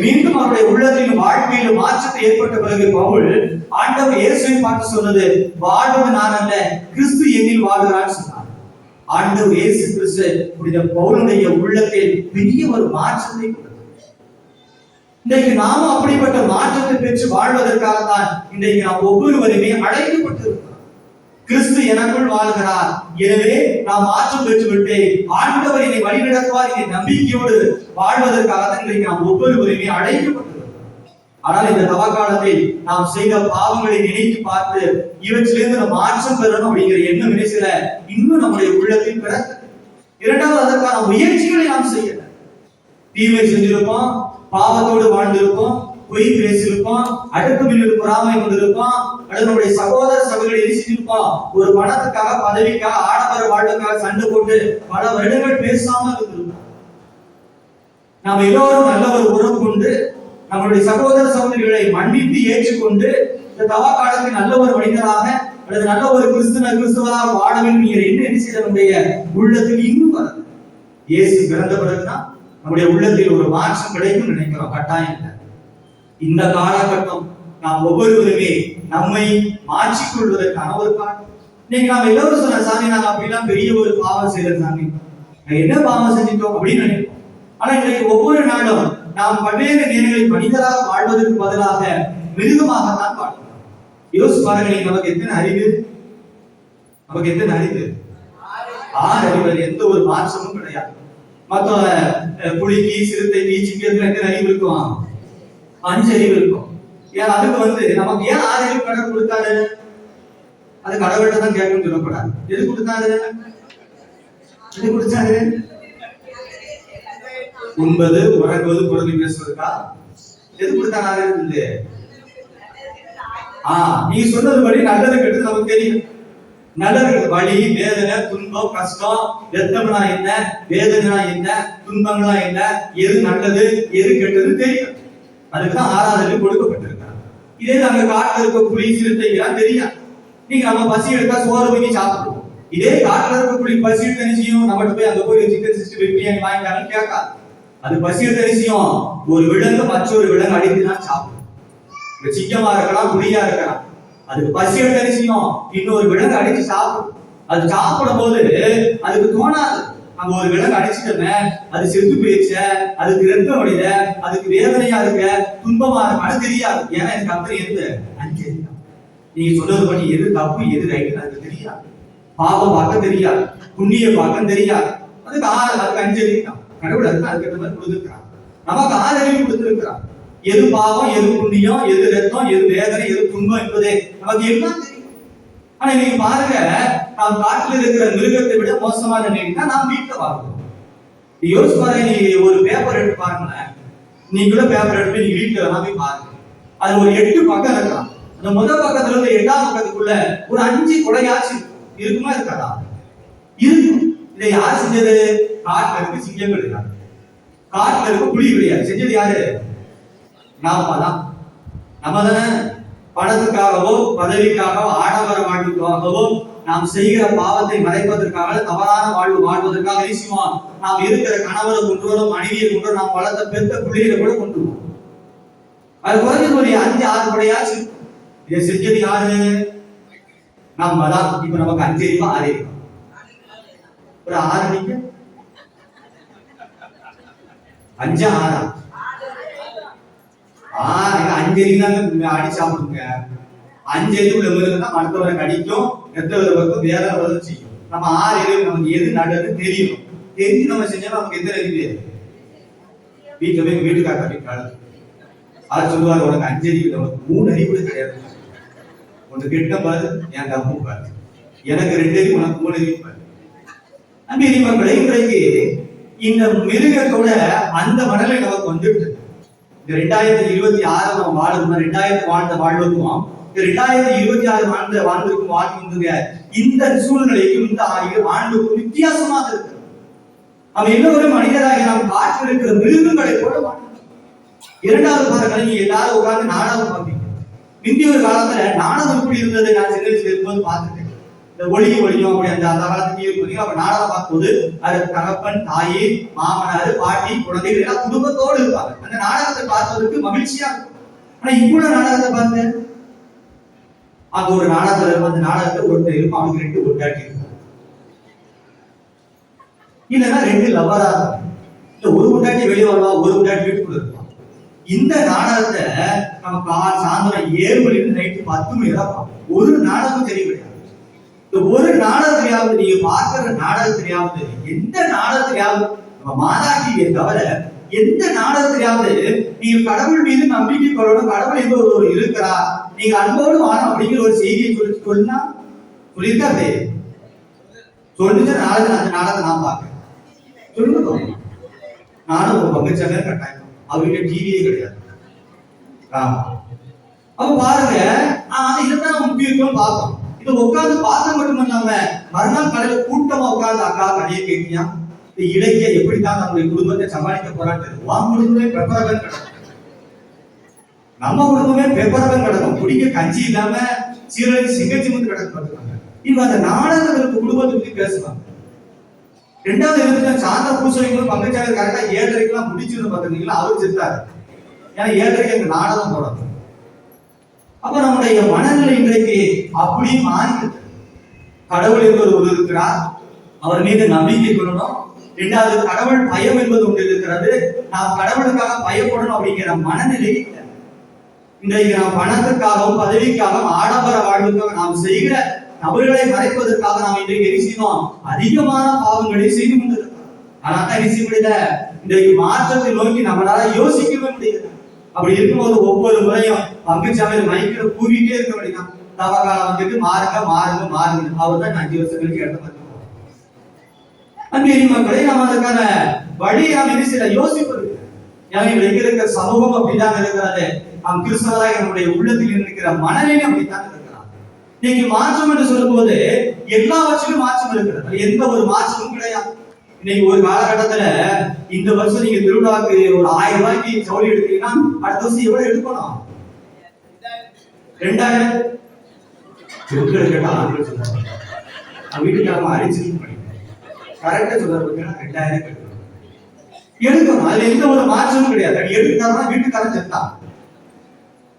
மீண்டும் அவருடைய உள்ளத்தின் வாழ்க்கையில் மாற்றத்தை ஏற்பட்ட பிறகு பவுல் ஆண்டவர் இயேசுவை பார்த்து சொன்னது வாழ்வது நான் அல்ல, கிறிஸ்து என்னில் வாழ்கிறான்னு சொன்னார். ஆண்டவர் இயேசு கிறிஸ்து புனித பவுலுடைய உள்ளத்தில் பெரிய ஒரு மாற்றத்தை கொடுத்தார். இன்றைக்கு நாமும் அப்படிப்பட்ட மாற்றத்தை பெற்று வாழ்வதற்காகத்தான் இன்றைக்கு நாம் ஒவ்வொருவருமே அழைக்கப்பட்டிருக்கிறோம். கிறிஸ்து எனக்குள் வாழ்கிறார், எனவே நாம் மாற்றம் பெற்றுவிட்டு ஆண்டவர் என்னை வழிநடத்துவார் என்ற நம்பிக்கையோடு வாழ்வதற்காக இன்றைக்கு நாம் ஒவ்வொருவருமே அழைக்கப்பட்டிருக்கிறோம். ஆனால் இந்த தவக்காலத்தில் நாம் செய்த பாவங்களை நினைத்து பார்த்து இவற்றிலிருந்து நம்ம மாற்றம் பெறணும் அப்படிங்கிற எண்ணம் நினைச்சல இன்னும் நம்முடைய உள்ளத்தில் பிற. இரண்டாவது அதற்கான முயற்சிகளை நாம் செய்யல. தீமை செஞ்சிருப்போம், பாவத்தோடு வாழ்ந்திருப்போம், பொய் பேசியிருப்போம், அடுக்குமில் பொறாமை கொண்டிருப்போம், அல்லது நம்முடைய சகோதர சபைகளை எரிச்சிருப்போம். ஒரு பணத்துக்காக பதவிக்காக ஆடம்பர வாழ்வுக்காக சண்டை போட்டு பல வருடங்கள் பேசாமல் இருந்திருப்போம். நாம் எல்லோரும் நல்ல ஒரு உறவு கொண்டு நம்முடைய சகோதர சகோதரிகளை மன்னித்து ஏற்றுக்கொண்டு இந்த தவா காலத்தில் நல்ல ஒரு மனிதராக அல்லது நல்ல ஒரு கிறிஸ்துவராக வாழ வேண்டும் என்ன செய்த நம்முடைய உள்ளத்தில் இன்னும் வருது. இயேசு பிறந்த பிறகுதான் நம்முடைய உள்ளத்தில் ஒரு மாற்றம் கிடைக்கும் நினைக்கிறோம். கட்டாயம் இல்லை. இந்த காலகட்டம் நாம் ஒவ்வொருவருமே நம்மை மாற்றிக்கொள்வதற்கான ஒரு காலம். இன்னைக்கு நாம் எல்லோரும் சொன்ன சாமி நாங்க அப்படிலாம் பெரிய ஒரு பாவம் செய்யற சாமி, என்ன பாவம் செஞ்சிட்டோம் அப்படின்னு நினைப்போம். ஆனா இன்றைக்கு ஒவ்வொரு நாளும் நாம் பல்வேறு நேரங்களில் மனிதராக வாழ்வதற்கு பதிலாக மிருகமாகத்தான் வாழ்கிறோம். யோசிச்சு பாருங்க, நமக்கு எத்தனை அறிவு? நமக்கு எத்தனை அறிவு? 6 அறிவு. எந்த ஒரு மாற்றமும் கிடையாது. மற்ற புலிக்கு, சிறுத்தைக்கு, சிங்கத்துக்கு எத்தனை அறிவு இருக்கும்? 5 அறிவு இருக்கும். ஏன் அதுக்கு நமக்கு ஏன் 6 அறிவு கடவுள் கொடுத்தாரு? அது கடவுள்கிட்ட தான் கேட்கணும்னு சொல்லக்கூடாது. எது கொடுத்தாரு? எது கொடுத்தாரு? உண்பது, உறங்குவது, பொருள் பேசுவதற்கா? எது கொடுத்தாரு? நீ சொன்னது படி நல்லது கெட்டது நமக்கு தெரியும். நல்லது வலி, வேதனை, துன்பம், கஷ்டம், ரத்தம்னா என்ன, வேதனை என்ன, துன்பங்களா என்ன, எது நல்லது எது கெட்டது தெரியும். அதுக்குதான் 6வது அறிவு கொடுக்கப்பட்டிருக்காங்க. இதே நாங்க காட்டுல இருக்க புலி, சிறுத்தைகளாம் தெரியும். நீங்க நம்ம பசி எடுத்தா சோறு வாங்கி சாப்பிடுவோம். இதே காட்டுல இருக்க புலி பசி எடுத்த நிச்சயம் நம்மகிட்ட போய் அங்க போய் சிக்கன் 65 பிரியாணி வாங்கிட்டாங்கன்னு கேட்கா. அது பசி எடுத்த நிச்சயம் ஒரு விலங்கு மற்றொரு விலங்கு அடித்துதான் சாப்பிடும். சிங்கமா இருக்கலாம், புலியா இருக்கலாம். அதுக்கு பசி எடுத்த நிச்சயம் இன்னொரு விலங்கு அடிச்சு சாப்பிடும். அது சாப்பிடும் போது அதுக்கு தோணாது, நம்ம ஒரு விலங்கு அடிச்சுட்டோமே, அது செத்து போயிடுச்ச, அதுக்கு ரத்தம் வடித, அதுக்கு வேதனையா இருக்க, துன்பமா இருக்கு, அது தெரியாது. ஏன்னா எனக்கு அப்புறம் எது அஞ்சலி தான். நீங்க சொல்றது படி எது தப்பு எது ரைட்டு அதுக்கு தெரியாது. பாவம் பார்க்க தெரியாது, புண்ணிய பார்க்க தெரியாது. அதுக்கு அஞ்சலி தான். கடவுள் அதுக்கு அதுக்கேற்ற மாதிரி கொடுத்துருக்கான். நமக்கு ஆதரவு கொடுத்திருக்கிறான். எது பாவம் எது புண்ணியம் எது ரத்தம் எது வேதனை எது துன்பம் என்பதே நமக்கு எல்லாம் தெரியும். ஆனா நீங்க பாருங்க, நாம் காட்டில் இருக்கிற மிருகத்தை விட மோசமான நிலைன்னா நாம் வீட்டில் வாழ்றோம். யோசிச்சு பாருங்க, நீங்க ஒரு பேப்பர் எடுத்து பாருங்களேன். நீங்களும் பேப்பர் எடுத்து நீங்க வீட்டுல வேணா போய் பாருங்க. அது ஒரு 8 பக்கம் இருக்கலாம். அந்த முதல் பக்கத்துல இருந்து 8ஆம் பக்கத்துக்குள்ள ஒரு 5 கொலையாச்சும் இருக்குமா இருக்காதா? இருக்கும். இதை யார் செஞ்சது? காட்டுல இருக்கு சிங்கம் கிடையாது, காட்டுல இருக்க புலி கிடையாது. செஞ்சது யாரு? நாம தான். நம்ம தானே பணத்துக்காகவோ பதவிக்காகவோ ஆடம்பர வாழ்வுக்காகவோ நாம் செய்கிற பாவத்தை மறைப்பதற்காக தவறான வாழ்வு வாழ்வதற்காக நிச்சயமா நாம் இருக்கிற கணவரை கொண்டுவரும், மனைவியை கொண்டு நாம் வளர்த்த பெத்த பிள்ளைகளை கூட கொண்டுவோம். அது குறைஞ்சது ஒரு 5-6 கொலையாச்சு. இதை செஞ்சது யாரு? நம்ம தான். இப்ப நமக்கு 5 அறிவா 6 அறிவா? ஒரு 6 நீங்க 5 6 5 அறிவு அடி சாப்பிடுங்க. 5 அறிவு உள்ள மிருகம் தான் மற்றவரை கடிக்கும், எத்தவரை பக்கம் வேற வளர்ச்சி செய்யும். நம்ம 6 அறிவு நமக்கு எது நல்லது தெரியும். தெரிஞ்சு நம்ம செஞ்சா நமக்கு எந்த அறிவு? வீட்டுல போய் வீட்டுக்கார கட்டிக்காரு அது சொல்லுவாரு, உனக்கு 5 அறிவு, உனக்கு 3 அறிவு கூட கிடையாது. உனக்கு கிட்ட பாரு, என் தப்பு பாரு, எனக்கு 2 அறிவு உனக்கு 3 அறிவு பாரு. அன்பே மக்களே, இன்றைக்கு இந்த மிருகத்தோட அந்த மனநிலை நமக்கு வந்துட்டு. இந்த 2026 நம்ம வாழணும், 2000 வாழ்ந்த வாழ்வுக்கும் 2026 வாழ்ந்திருக்கும் வாழ்க்கை இந்த சூழ்நிலைக்கும் இந்த ஆண்டுக்கும் வித்தியாசமாக இருக்கு. அவன் எல்லோரும் மனிதராக நாம் காற்றில் இருக்கிற மிருகங்களை போல வாழ்ந்தோம். 2வது பாருங்கள், நீங்க எல்லாரும் உட்கார்ந்து நாடகம் பார்ப்பீங்க. முந்தைய ஒரு காலத்துல நாடகம் எப்படி இருந்தது? நான் சின்ன வயசுல இருக்கும்போது பார்த்துட்டேன். இந்த ஒளியும் அப்படி அந்த காலத்துக்கு அப்ப நாடகம் பார்க்கும்போது அது தகப்பன் தாயி மாமனார் பாட்டி குழந்தைகள் எல்லாம் குடும்பத்தோடு இருப்பாங்க. அந்த நாடகத்தை பார்ப்பதற்கு மகிழ்ச்சியா இருக்கும். ஆனா இப்போ நாடகத்தை பார்த்து அங்க ஒரு நாடகத்துல இருக்கும், அந்த நாடகத்தை ஒருத்தர் இருக்கும், அவனுக்கு 2 ஒட்டாட்டி இருக்கும், இல்லைன்னா 2 லவரா இருக்கும், இல்ல ஒரு ஒட்டாட்டி வெளியே வருவா, ஒரு ஒட்டாட்டி வீட்டுக்குள்ள இருப்பான். இந்த நாடகத்தை நம்ம சாயந்தரம் 7 மணிக்கு நைட்டு 10 மணி தான் பார்ப்போம். ஒரு நாடகம் தெரிய கிடையாது. இந்த ஒரு நாடகத்திலேயாவது நீங்க பார்க்கிற நாடகத்திலேயாவது எந்த நாடகத்திலேயாவது நம்ம மாதா டிவியை தவிர எந்த நாடகத்திலேயாவது நீங்க கடவுள் மீது நம்பிக்கை கொள்ளணும், கடவுள் எங்க ஒரு இருக்கிறா, நீங்க அன்போடு வாழணும் அப்படிங்கிற ஒரு செய்தியை சொல்லினா சொல்லியிருக்காரு. சொல்லுங்க, நாளைக்கு அந்த நாடகத்தை நான் பார்க்கிறேன் சொல்லுங்க. நானும் ஒரு பங்குச்சாங்க கட்டாயம், அவர்கிட்ட டிவியே கிடையாது. அப்ப பாருங்க, இதுதான் முக்கியம் பார்ப்போம். இதை உட்கார்ந்து பார்க்க மட்டும் இல்லாம மறுநாள் காலையில கூட்டமா உட்கார்ந்து அக்கா கடையை கேட்டியா, இந்த இலக்கிய எப்படித்தான் நம்முடைய குடும்பத்தை சமாளிக்க போறான்னு. உன் குடும்பமே பெப்பரகன் கிடக்கும், நம்ம குடும்பமே பெப்பரகன் கிடக்கும், குடிக்க கஞ்சி இல்லாம சீரழி சிங்கச்சி வந்து கிடக்கு பார்த்துக்காங்க. இவங்க அந்த நாடகங்களுக்கு குடும்பத்தை பத்தி பேசுவாங்க. 2வது இடத்துல சாந்த பூசணிகளும் பங்குச்சாலை கரெக்டா 7:30 முடிச்சிருந்து பாத்தீங்களா, அவரு செத்தாரு. ஏன்னா 7:30 எங்க நாடகம் போடணும். அப்ப நம்முடைய மனநிலை இன்றைக்கு அப்படி மாறிட்டு, கடவுள் என்பது ஒரு இருக்கிறார், அவர் மீது நம்பிக்கை கொள்ளணும். 2வது கடவுள் பயம் என்பது ஒன்று இருக்கிறது, நாம் கடவுளுக்காக பயப்படணும் அப்படிங்கிற மனநிலை இல்லை. இன்றைக்கு நாம் பணத்துக்காகவும் பதவிக்காகவும் ஆடம்பர வாழ்வுக்காக நாம் செய்கிற நபர்களை மறைப்பதற்காக நாம் இன்றைக்கு என்ன செய்யணும், அதிகமான பாவங்களை செய்து கொண்டிருக்கிறோம். ஆனால் தான் என்ன செய்ய முடியல, இன்றைக்கு மாற்றத்தை நோக்கி நம்மளால யோசிக்கவே முடியாது. அப்படி இருக்கும்போது ஒவ்வொரு முறையும் பங்குச்சாலையில் மைக்கிற கூறிட்டே இருக்க வேண்டியதான், தவகாலம் வந்துட்டு மாறுங்க மாறுங்க மாறுங்க. அவர் தான் 5 வருஷங்களுக்கு எடுத்து பார்த்துக்கோம். அன்பே மக்களை, நாம் அதற்கான வழி நாம் என்ன செய்ய யோசிப்பது. எனவே இங்க இருக்கிற சமூகம் அப்படிதான் இருக்கிறது. நாம் கிறிஸ்தவராக நம்முடைய உள்ளத்தில் இருக்கிற மனநிலை அப்படித்தான் இருக்கிறார். நீங்க மாற்றம் என்று சொல்லும் போது எல்லாவற்றிலும் மாற்றம் இருக்கிறது, எந்த ஒரு மாற்றமும் கிடையாது. இன்னைக்கு ஒரு காலகட்டத்துல இந்த வருஷம் நீங்க திருவிழாவுக்கு ஒரு 1000 ரூபாய்க்கு ஜவுளி எடுத்தீங்கன்னா அடுத்த வருஷம் எவ்வளவு எடுக்கணும்? 2000. கேட்டா ஆண்கள் சொல்றாங்க, வீட்டுக்காரமா அரிசி கரெக்டா சொல்றாரு, 2000 எடுக்கணும். அதுல எந்த ஒரு மாற்றமும் கிடையாது. எடுத்தாருன்னா வீட்டுக்காரன் செத்தான்,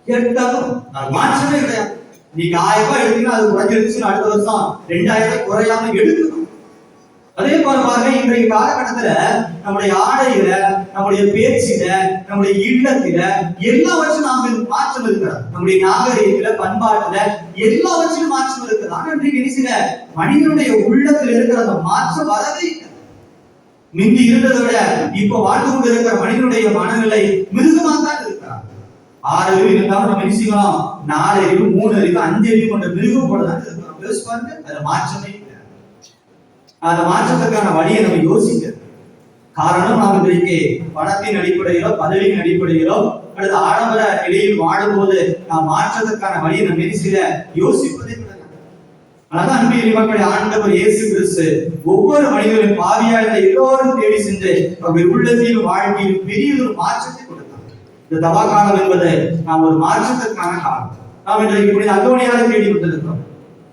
எடுத்தாலும் மாற்றமே கிடையாது. நீங்க 1000 ரூபாய் எடுத்தீங்கன்னா அது குறைஞ்சிருச்சுன்னு அடுத்த வருஷம் 2000 குறையாம எடுக்கணும். அதே போல பாருங்க, இன்றைய காலகட்டத்துல நம்முடைய ஆடையில, நம்முடைய பேச்சில, நம்முடைய இல்லத்தில எல்லாவற்றும் நாம் மாற்றம் இருக்கிறோம். நம்முடைய நாகரீகத்துல, பண்பாட்டுல எல்லாவற்றிலும் மாற்றம் இருக்கிறது. ஆனா இன்றைக்கு என்ன சில மனிதனுடைய உள்ளத்தில் இருக்கிற அந்த மாற்றம் வரவே இல்லை. முந்தி இருந்ததை விட இப்ப வாழ்ந்து கொண்டு இருக்கிற மனிதனுடைய மனநிலை மிருகமாத்தான் இருக்கிறார். 6 அறிவு இருந்தாலும் நம்ம நிச்சயம் 4 அறிவு, 3 அறிவு, 5 அறிவு கொண்ட மிருகம் போலதான் இருக்கிறோம். யோசிச்சு பாருங்க, அதுல மாற்றமே இல்லை. அந்த மாற்றத்துக்கான வழியை நம்ம யோசிக்க காரணம், நாம் இன்றைக்கு பணத்தின் அடிப்படையிலோ, பதவியின் அடிப்படையிலோ அல்லது ஆடம்பர நிலையில் வாழும்போது நாம் மாற்றத்துக்கான வழியை நம்ம சில யோசிப்பதே கிடையாது. அதான் அன்பின் மக்களுடைய ஆண்டவர் இயேசு கிறிஸ்து ஒவ்வொரு மனிதனின் பாவியாக எல்லோரும் தேடி சென்று அவருடைய உள்ளத்திலும் வாழ்க்கையிலும் பெரிய ஒரு மாற்றத்தை கொடுத்தார். இந்த தவா காலம் என்பது நாம் ஒரு மாற்றத்திற்கான காலம். நாம் இன்றைக்கு புனித அந்தோனியாரை தேடி கொண்டிருக்கிறோம்.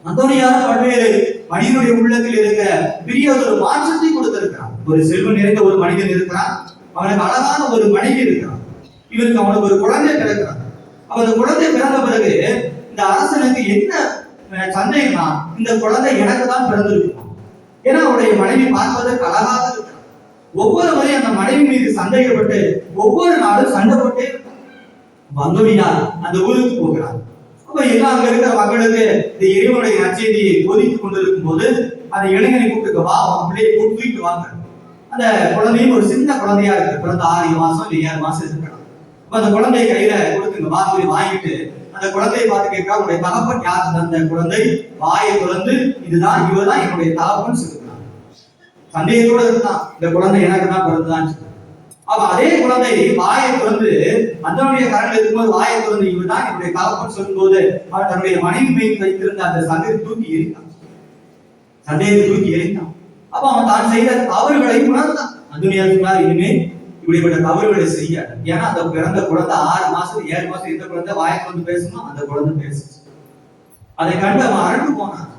அந்தோனியார் பல்வேறு மனிதனுடைய உள்ளத்தில் இருக்கிற பெரிய ஒரு மாற்றத்தை கொடுத்திருக்கிறான். ஒரு செல்வம் நிறைந்த ஒரு மனிதன் இருக்கிறான், அவனுக்கு அழகான ஒரு மனைவி இருக்கிறான், இவருக்கு அவனுக்கு ஒரு குழந்தை பிறக்கிறான். அந்த குழந்தை பிறந்த பிறகு இந்த அரசனுக்கு என்ன சந்தேகம்னா, இந்த குழந்தை எனக்கு தான் பிறந்திருக்கும். ஏன்னா அவருடைய மனைவி பார்ப்பதற்கு அழகாக இருக்கிறார். ஒவ்வொரு முறையும் அந்த மனைவி மீது சந்தேகப்பட்டு ஒவ்வொரு நாளும் சண்டை போட்டே இருக்கார். அந்தோனியார் அந்த ஊருக்கு போகிறார். அப்ப எல்லாம் அங்க இருக்கிற மக்களுக்கு இந்த இறைவனுடைய நற்செய்தியை போதித்துக் கொண்டிருக்கும் போது அந்த இளைஞனை கூப்பிட்டு, வா, பிள்ளையை கூப்பிட்டு வாங்க. அந்த குழந்தையும் ஒரு சின்ன குழந்தையா இருக்கு, பிறந்த 6 மாசம் இல்லை 7 மாசம் இருக்கலாம். அப்ப அந்த குழந்தைய கையில கொடுத்துங்க, வா, போய் வாங்கிட்டு அந்த குழந்தையை பார்த்து கேட்கா, உடைய தகப்பன் யார்? அந்த குழந்தை வாயை திறந்து, இதுதான், இவர்தான் என்னுடைய தகப்பன் சொல்லுகிறான். சந்தேகத்தோட இருந்தான், இந்த குழந்தை எனக்கு தான் பிறந்துதான். அப்ப அதே குழந்தை வாயை திறந்து, அந்தனுடைய கரங்கள் இருக்கும்போது வாயை திறந்து, இவர்தான் என்னுடைய தகப்பன் சொல்லும் போது அவன் தன்னுடைய மனைவி மீது வைத்திருந்த அந்த சந்தேகத்தை தூக்கி எறிந்தான். அப்ப அவன் தான் செய்த தவறுகளை உணர்ந்தான். அந்தோனியார் சொன்னார், இனிமே இப்படிப்பட்ட தவறுகளை செய்ய. ஏன்னா அந்த பிறந்த குழந்தை 6 மாசம் 7 மாசம் எந்த குழந்தை வாயை திறந்து பேசணும், அந்த குழந்தை பேசுச்சு. அதை கண்டு அவன் அரண்டு போனான்.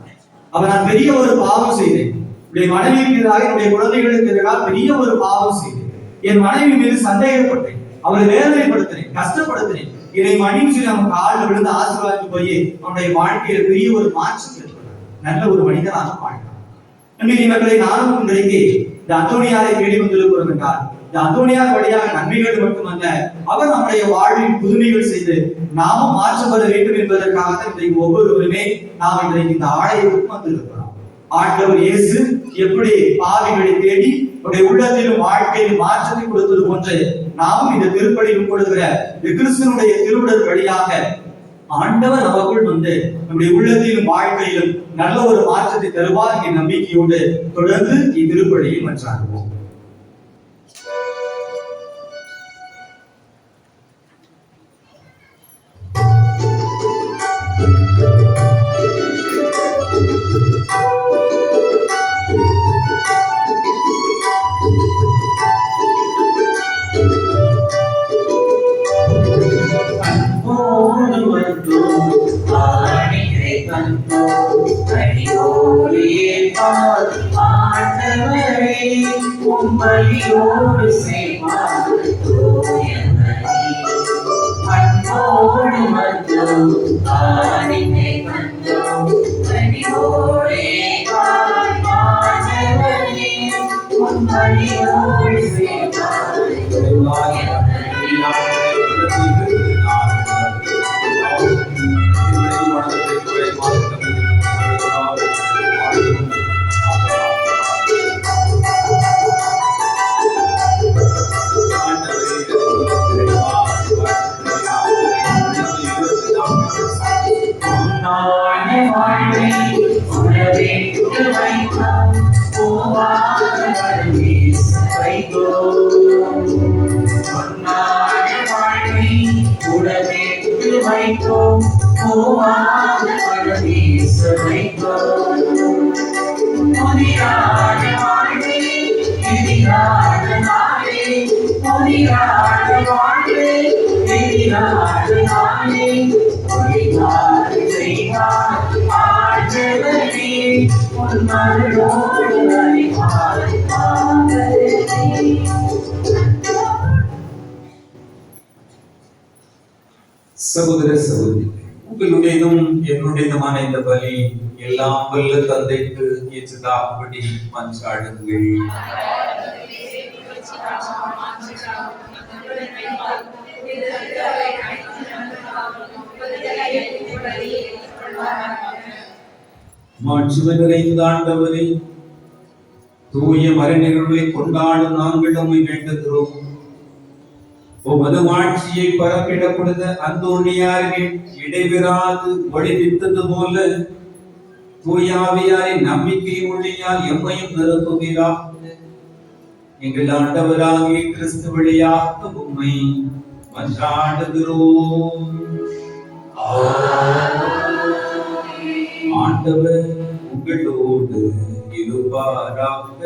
அவன் நான் பெரிய ஒரு பாவம் செய்தேன், என்னுடைய மனைவிக்கு எதிராக, என்னுடைய குழந்தைகளுக்கு எதிராக பெரிய ஒரு பாவம் செய்தேன். என் மனைவி மீது சந்தேகப்பட்டேன், அவரை வேதனைப்படுத்தினேன், கஷ்டப்படுத்தினேன். இதை மன்னிச்சு நம்ம காலில் விழுந்து ஆசீர்வாதம் போய் அவனுடைய வாழ்க்கையில பெரிய ஒரு மாற்றம் ஏற்பட்டார். நல்ல ஒரு மனிதனாக வாழ்ந்தான். மக்களை நானும் இன்றைக்கு இந்த அந்தோனியாரை தேடி வந்திருக்கிறோம் என்றால், இந்த அந்தோனியார் வழியாக நன்மைகள் மட்டுமல்ல, அவர் நம்முடைய வாழ்வில் புதுமைகள் செய்து நாமும் மாற்றப்பட வேண்டும் என்பதற்காக இன்றைக்கு ஒவ்வொருவருமே நாம் இன்றைக்கு இந்த ஆலயத்துக்கு வந்திருக்கிறோம். ஆண்டவர் இயேசு எப்படி பாவிகளை தேடி அவருடைய உள்ளத்திலும் வாழ்க்கையில் மாற்றத்தை கொடுத்தது போன்று நாமும் இந்த திருப்பலியில் கொடுக்கிற கிறிஸ்துவனுடைய திருவுடல் வழியாக ஆண்டவர் நமக்குள் வந்து நம்முடைய உள்ளத்திலும் வாழ்க்கையிலும் நல்ல ஒரு மாற்றத்தை தருவார் என்ற நம்பிக்கையோடு தொடர்ந்து இத்திருப்பலியை மன்றாடுவோம். பலியோடு செய்வார் அன்போடு வந்தோம், ஆணினை வந்தோம், பலியோடே ஆண்டவரே, உன் பலியோடு செய்வார் சகோதர சகோதரி, உங்களுடையதும் என்னுடையதுமான இந்த பலி எல்லாம் வல்ல தந்தைக்கு ஏற்றதாகும்படி மன்றாடுங்கள். மாட்சிமை நிறைந்த ஆண்டவரே, தூய மறைநிகழ்வை கொண்டாடும் நாங்கள் உம்மை வேண்டுகிறோம். உமது ஆட்சியை பரப்பிடப்படுத அந்தோணியார்கள் இடைவிராது ஒளிவித்தது போல தூயாவியாரின் நம்பிக்கை மொழியால் எம்மையும் நிரப்புகிறார். எங்கள் ஆண்டவராகிய கிறிஸ்து வழியாக உம்மை மன்றாடுகிறோம். ஆண்டவர் உங்களோடு இருப்பாராக.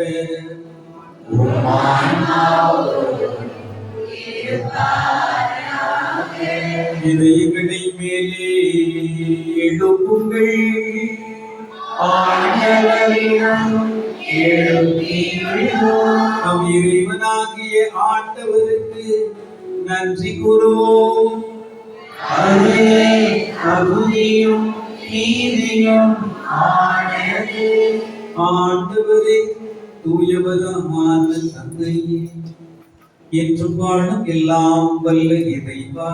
இதயங்களை மேலே எழுப்புங்கள். நம் இறைவனாகிய ஆண்டவருக்கு நன்றி கூறுவோம். ஆண்டவரே, தூயவரமான தந்தையே, என்றும் வாழும் எல்லாம் வல்ல இறைவா,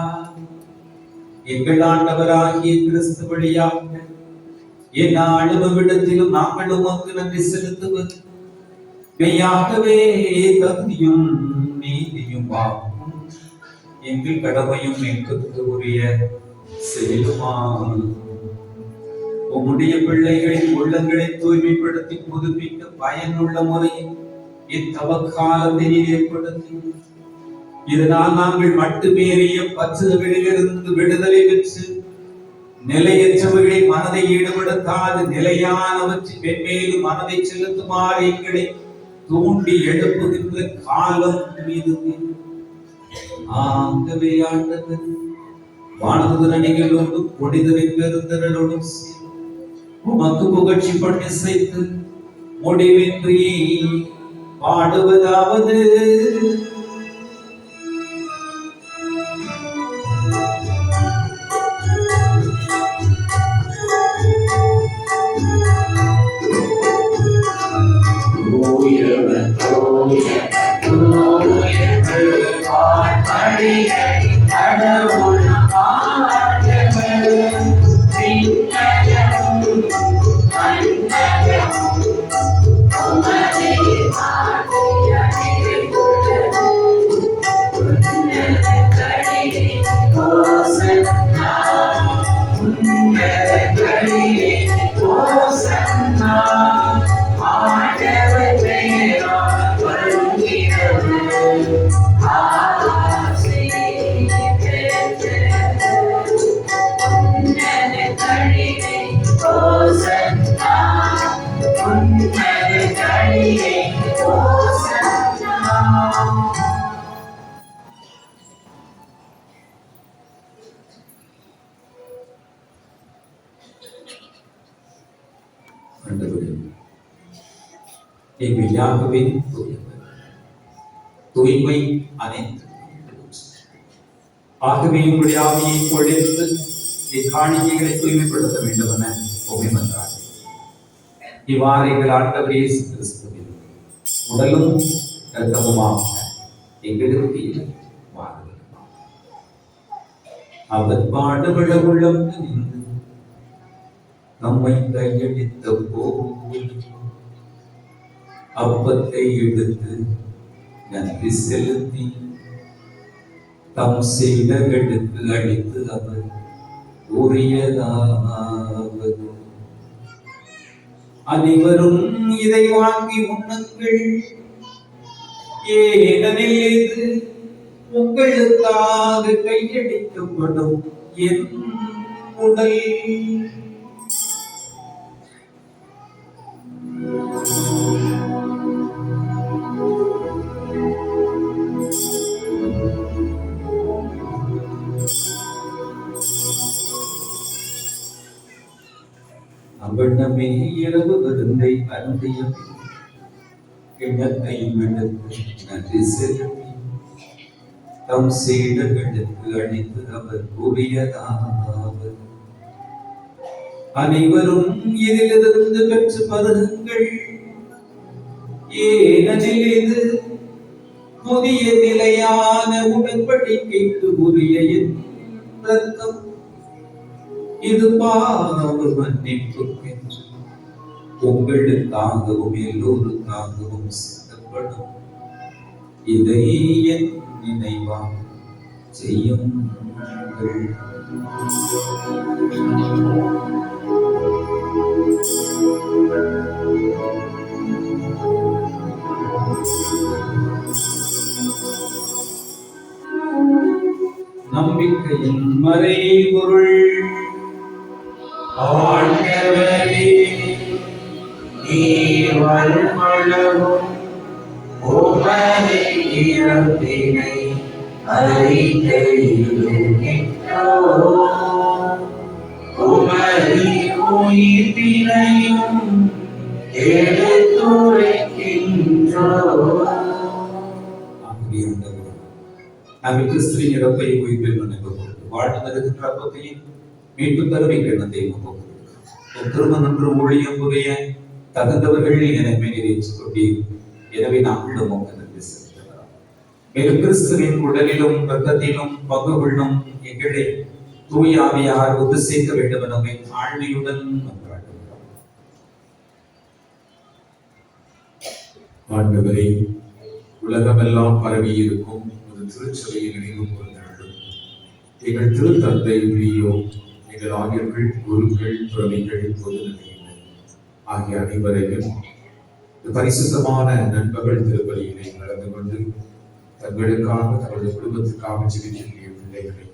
எங்கள் ஆண்டவராகிய கிறிஸ்து வழியாக எந்நாளுமிடத்திலும் நாங்கள் உமக்கு நன்றி செலுத்துவது மெய்யாகவே தகுதியும் நீதியும் ஆகும். எங்கள் கடமையும் எங்களுக்கு உரிய செயலுமாம். உம்முடைய பிள்ளைகளின் உள்ளங்களை தூய்மைப்படுத்தி புதுப்பிக்க பயனுள்ள முறையில் இத்தவக்காலத்தை ஏற்படுத்தி இதனால் நாங்கள் மட்டுமேறிய பற்றுகளிலிருந்து விடுதலை பெற்று நிலையற்றவர்களை மனதை ஈடுபடுத்தாது நிலையானவற்றின் மென்மேலும் மனதை செலுத்துமாறு எங்களை தூண்டி எழுப்புகின்ற காலம் மீது. ஆகவே ஆண்டவர் வானதுரணிகளோடு புனிதரின் பெருந்திரளோடும் உமக்கு புகழ்ச்சி பண்ணி செய்து முடிவின்றி பாடுவதாவது. எங்கள் யாகவே தூய்மை அனைத்து. ஆகவே உங்களுடைய ஆவியை பொழிந்து காணிக்கைகளை தூய்மைப்படுத்த வேண்டும் என உண்மை வந்தார். இவ்வாறு எங்கள் ஆண்டவர் இயேசு கிறிஸ்துவின் உடலும் இரத்தமுமாக எங்களுக்கு வாழ்கிறார். அவர் பாடுபட உள்ளம் நின்று நம்மை கையடித்த போது அப்பத்தை எடுத்து நன்றி செலுத்தி தம் சீடர்களுக்கு அளித்து அவர் கூறியதாவது, அனைவரும் இதை வாங்கி உண்ணுங்கள், ஏனெனில் இது உங்களுக்காக கையடிக்கப்படும் என் உடல். அவ்வண்ணமே இரவு விருந்தை அருந்திய கிண்ணத்தையும் எடுத்து நன்றி செலுத்தி தம் சீடர்களுக்கு அளித்து அவர் கூறியதாவது, அனைவரும் இதிலிருந்து பெற்று பருகுங்கள். ஏனெனில் இது புதிய நிலையான உடன்படிக்கைக்கு உரிய என் இரத்தம். இது பாவ மன்னிப்புக்கென்று உங்களுக்காகவும் எல்லோருக்காகவும் சிந்தப்படும். இதை என் நினைவாக செய்யுங்கள். நம்பிக்கையின் மறைபொருள். ஆண்டவரே, நீர் வருமளவும் உமது இறப்பினை அறிக்கையிடுகின்றோம். உமது உயிர்ப்பினையும் எடுத்துரைக்கின்றோம். நாங்கள் கிறிஸ்துவின் இறப்பை உயிர்ப்பில் நினைவுகொண்டு வாழ்ந்து தருகின்ற அப்பத்தையும் மீட்பு தருமை கிண்ணத்தை என் திருமணம் என்று ஊழியம் புரிய தகுந்தவர்கள் எனவே நிறைவேற்றிக் கொண்டீர். எனவே நாங்கள் உமக்கு நன்றி செலுத்துகிறோம். மேலும் கிறிஸ்துவின் உடலிலும் இரத்தத்திலும் பங்கு கொள்ளும் எங்களை தூய ஆவியார் ஒத்து சேர்க்க வேண்டும் என ஆழ்மையுடன் மன்றாடுகிறோம். ஆண்டவரே, உலகமெல்லாம் பரவி இருக்கும் ஒரு திருச்சபையை நினைவு கூர்ந்தாலும் எங்கள் திருத்தந்தை லியோ, எங்கள் ஆயர்கள், குருக்கள், துறவிகள், பொதுநிலையினர் ஆகிய அனைவரையும் பரிசுத்தமான நண்பர்கள் திருப்பலியினை கலந்து கொண்டு தங்களுக்காக தங்களது குடும்பத்திற்காக ஜெபிக்கக்கூடிய பிள்ளைகளை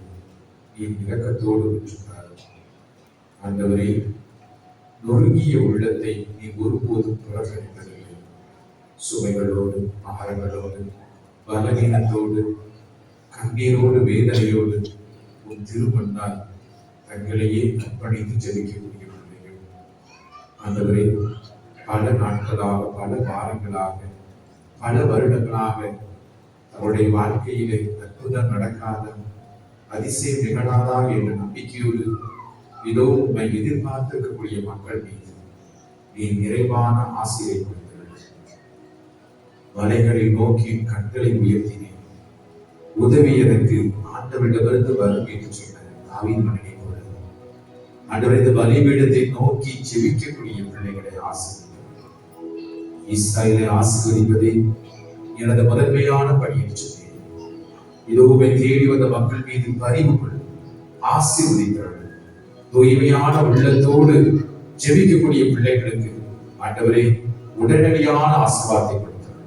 நீர் இரக்கத்தோடு விட்டுள்ளார். ஆண்டவரே, நொறுங்கிய உள்ளத்தை நீ ஒருபோதும் புறக்கணிப்பதில்லை. சுமைகளோடு, பாரங்களோடு, பலவீனத்தோடு, கண்ணீரோடு, வேதனையோடு உன் திருமண்ணால் தங்களையே அர்ப்பணித்து ஜெபிக்கக்கூடிய பிள்ளைகள். ஆண்டவரே, பல நாட்களாக, பல வாரங்களாக, பல வருடங்களாக அவருடைய வாழ்க்கையிலே அற்புதம் நடக்காத, அதிசயம் நிகழாதா என்ற நம்பிக்கையோடு இதோ உண்மை எதிர்பார்த்திருக்கக்கூடிய மக்கள் மீது நீ நிறைவான ஆசிரியை கொடுத்தீர்கள். மலைகளை நோக்கி கண்களை உயர்த்தினேன், உதவி எனக்கு ஆண்டவரிடமிருந்து வரும் என்று சொன்ன தாவீது மகனை போல ஆண்டவர் இந்த பலிபீடத்தை நோக்கி ஜெபிக்கக்கூடிய பிள்ளைகளை ஆசீர்வதித்தார். இஸ்ராயேலை ஆசீர்வதிப்பதே எனது முதன்மையான பணி என்று சொன்னேன். இதுவுமே தேடி வந்த மக்கள் மீது பரிவு கொள் ஆசீர்வதித்தார்கள். தூய்மையான உள்ளத்தோடு ஜெபிக்கக்கூடிய பிள்ளைகளுக்கு ஆண்டவரே உடனடியான ஆசீர்வாதத்தை கொடுத்தார்.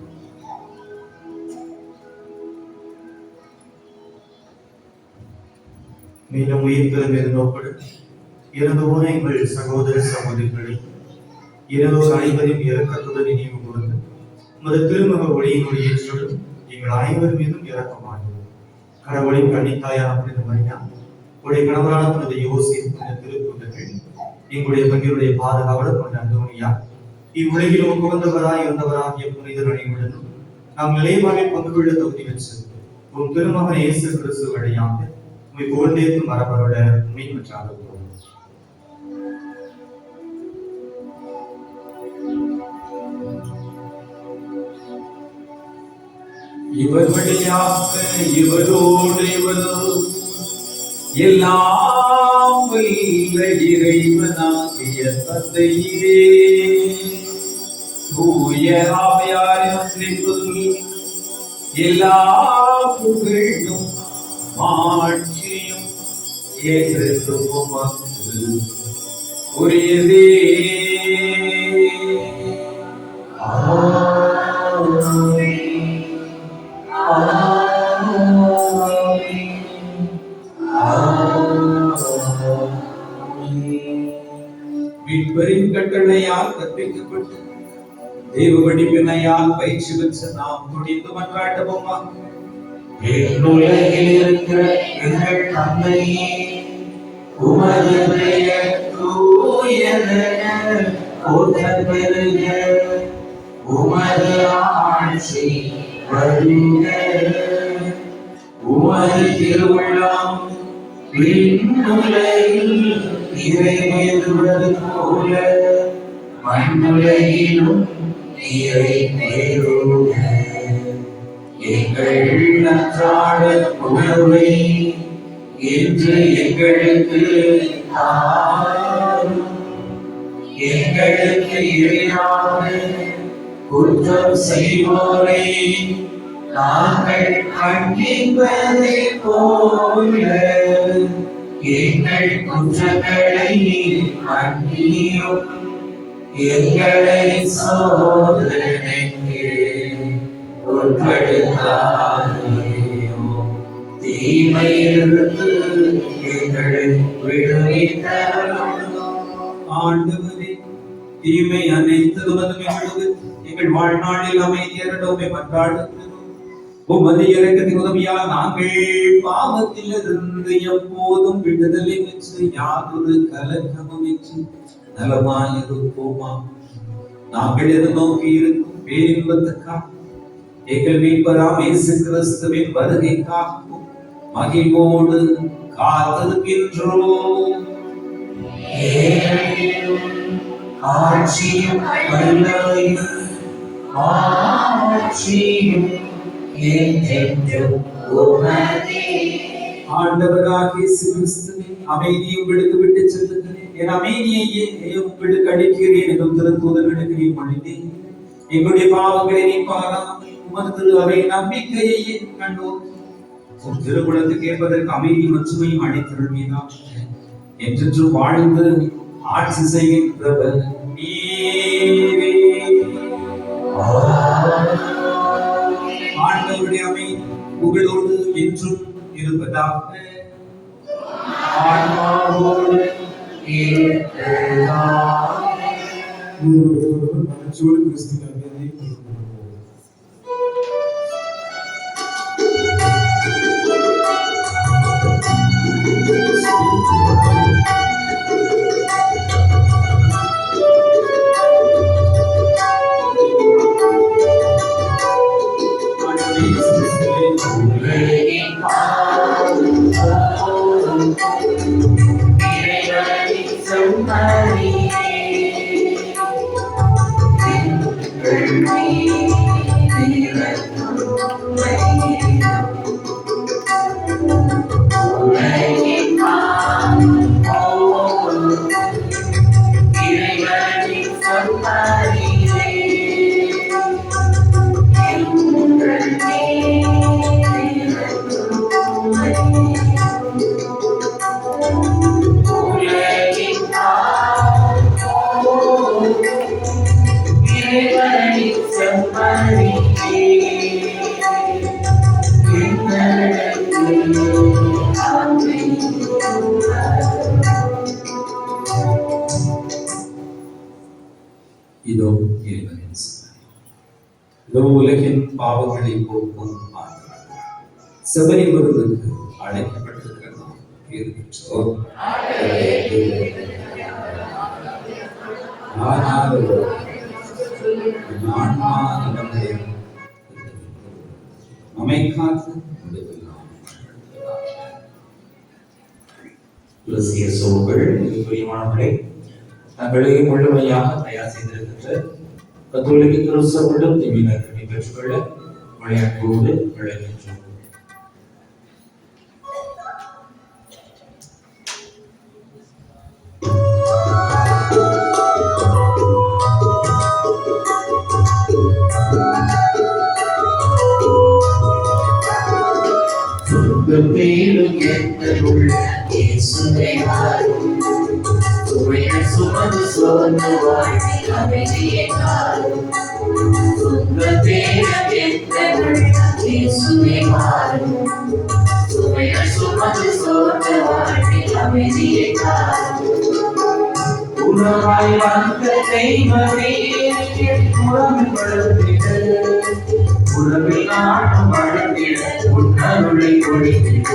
மீண்டும் உயிர்த்தெழும் எதிர்நோக்கோடு இறந்தோர் எங்கள் சகோதர சகோதரிகளை இறந்தோர் அனைவரையும் இரக்கத்துடன் நினைவு கூர்ந்து உமது திருமுக ஒளியினுடைய ஏற்றோடு எங்கள் அனைவர் மீதும் இரக்கமாகும். கடவுளின் கன்னித்தாயான புனித மரியா, உடைய கணவரான புனித யோசேப்பு, புனித திருத்தூதர்கள், எங்களுடைய பங்கினுடைய பாதுகாவலர் புனித அந்தோனியா, இவ்வுலகில் உகந்தவராய் இருந்தவராகிய புனிதர் அனைவருடனும் நாம் நிலைவாழ்வில் பங்கு கொள்ள தகுதி பெற்று உன் திருமகன் இயேசு கிறிஸ்து வழியாக உம்மை புகழ்ந்தேத்து மரபரோட உண்மை பெற்றாக போகும். இவர் வழியாக இவரோடு இவரும் எல்லாம் வல்ல இறைவனாகிய தந்தையே, தூய ஆவியாரின் ஒன்றிப்பில் எல்லா புகழும் மாட்சியும் என்றென்றும் உமக்கு உரியதே. மீட்பரின் கட்டளையால் கற்பிக்கப்பட்டு தெய்வ வடிவினையால் பயிற்சி பெற்ற நாம் துணிந்து மன்றாடுவோமா. உலகில் இருக்கிற எங்கள் தந்தையே, உமது பெயர் தூயதென போற்றப் பெறுக. உமது ஆட்சி வருக. உமது திருவுள்ளம் விண்ணுலகில் நிறைவேறுவது போல மண்ணுலகிலும் நிறைவேறுக. எங்கள் அன்றாட உணவை இன்று எங்களுக்கு தாரும். எங்களுக்கு எதிராக குற்றம் செய்வோரை நாங்கள் கண்டிப்பதை போல எங்கள் குற்றங்களை மன்னியும். எங்களை சோதனைக்கு உட்படுத்தாதேயும். தீமையிலிருந்து எங்களை விடுவித்தருளும். ஆண்டவரே, தீமை அனைத்ததும் எங்கள் வாழ்நாளில் அமைதியரடோமே மன்றாடுகிறோம். உமது இரக்கத்தின் உதவியால் நாங்கள் பாவத்திலிருந்து எப்போதும் விடுதலை பெற்று யாதொரு கலக்கமும் பெற்று நலமாயிருப்போமா. நாங்கள் எது நோக்கி இருக்கும் பேரின்பத்துக்காக எங்கள் மீட்பராம் இயேசு கிறிஸ்துவின் வருகைக்காகவும் மகிழ்வோடு காத்திருக்கின்றோம். ஆட்சியும் வல்லமையும் ஆட்சியும் என்றென்றும் உமதே. ஆண்டவராகிய இயேசு கிறிஸ்துவின் அமைதியை உங்களுக்கு விட்டு செல்லுகிறேன். என் அமைதியையே உங்களுக்கு அளிக்கிறேன் என்று திருத்தூதர்களுக்கு நீ மொழிந்தேன். எங்களுடைய பாவங்களை நீ பாராமல் உமது திரு அவை நம்பிக்கையை கண்டோம். உன் திருக்குளத்துக்கு ஏற்பதற்கு அமைதி மற்றுமையும் அளித்தருள்வீராக. என்றென்று வாழ்ந்து ஆட்சி செய்கின்றவர் நீரே. ஆண்டவருடைய அமைதி உங்களோடு என்றும் இருப்பதாக. ஆன்மாவோடு இருப்பதாக. இதோ இறைவனின் சிலை. இதோ உலகின் பாவங்களை போக்கும் ஆண்டவர். செபரி விருந்துக்கு அழைக்கப்பட்டிருக்கிற நாம் பேறு பெற்றோர். நம்மை காத்து துளசிய சோகள் பிரியமானவர்களே, தங்களை முழுமையாக தயார் செய்திருக்கின்ற கத்தோலிக்க கிறிஸ்தவர்களும் திவ்யநற்கருணை பெற்றுக்கொள்ள விளையாட்டோடு விளைகின்றோம். பேரும் எங்களுள்ள இயேசுவே வாரும். சுமைகள் சுமந்து சோர்ந்து வாழ்வி அமைதியை காரும். துன்பப் பேரும் எங்களுள்ள இயேசுவே வாரும். சுமைகள் சுமந்து சோர்ந்து வாழ்வி அமைதியை காரும். உணவாய் வந்த தெய்வமே உறவில் வளர்ந்திட, உறவில் நாடும் வளர்ந்திட உன்னருளை கொடுத்திட.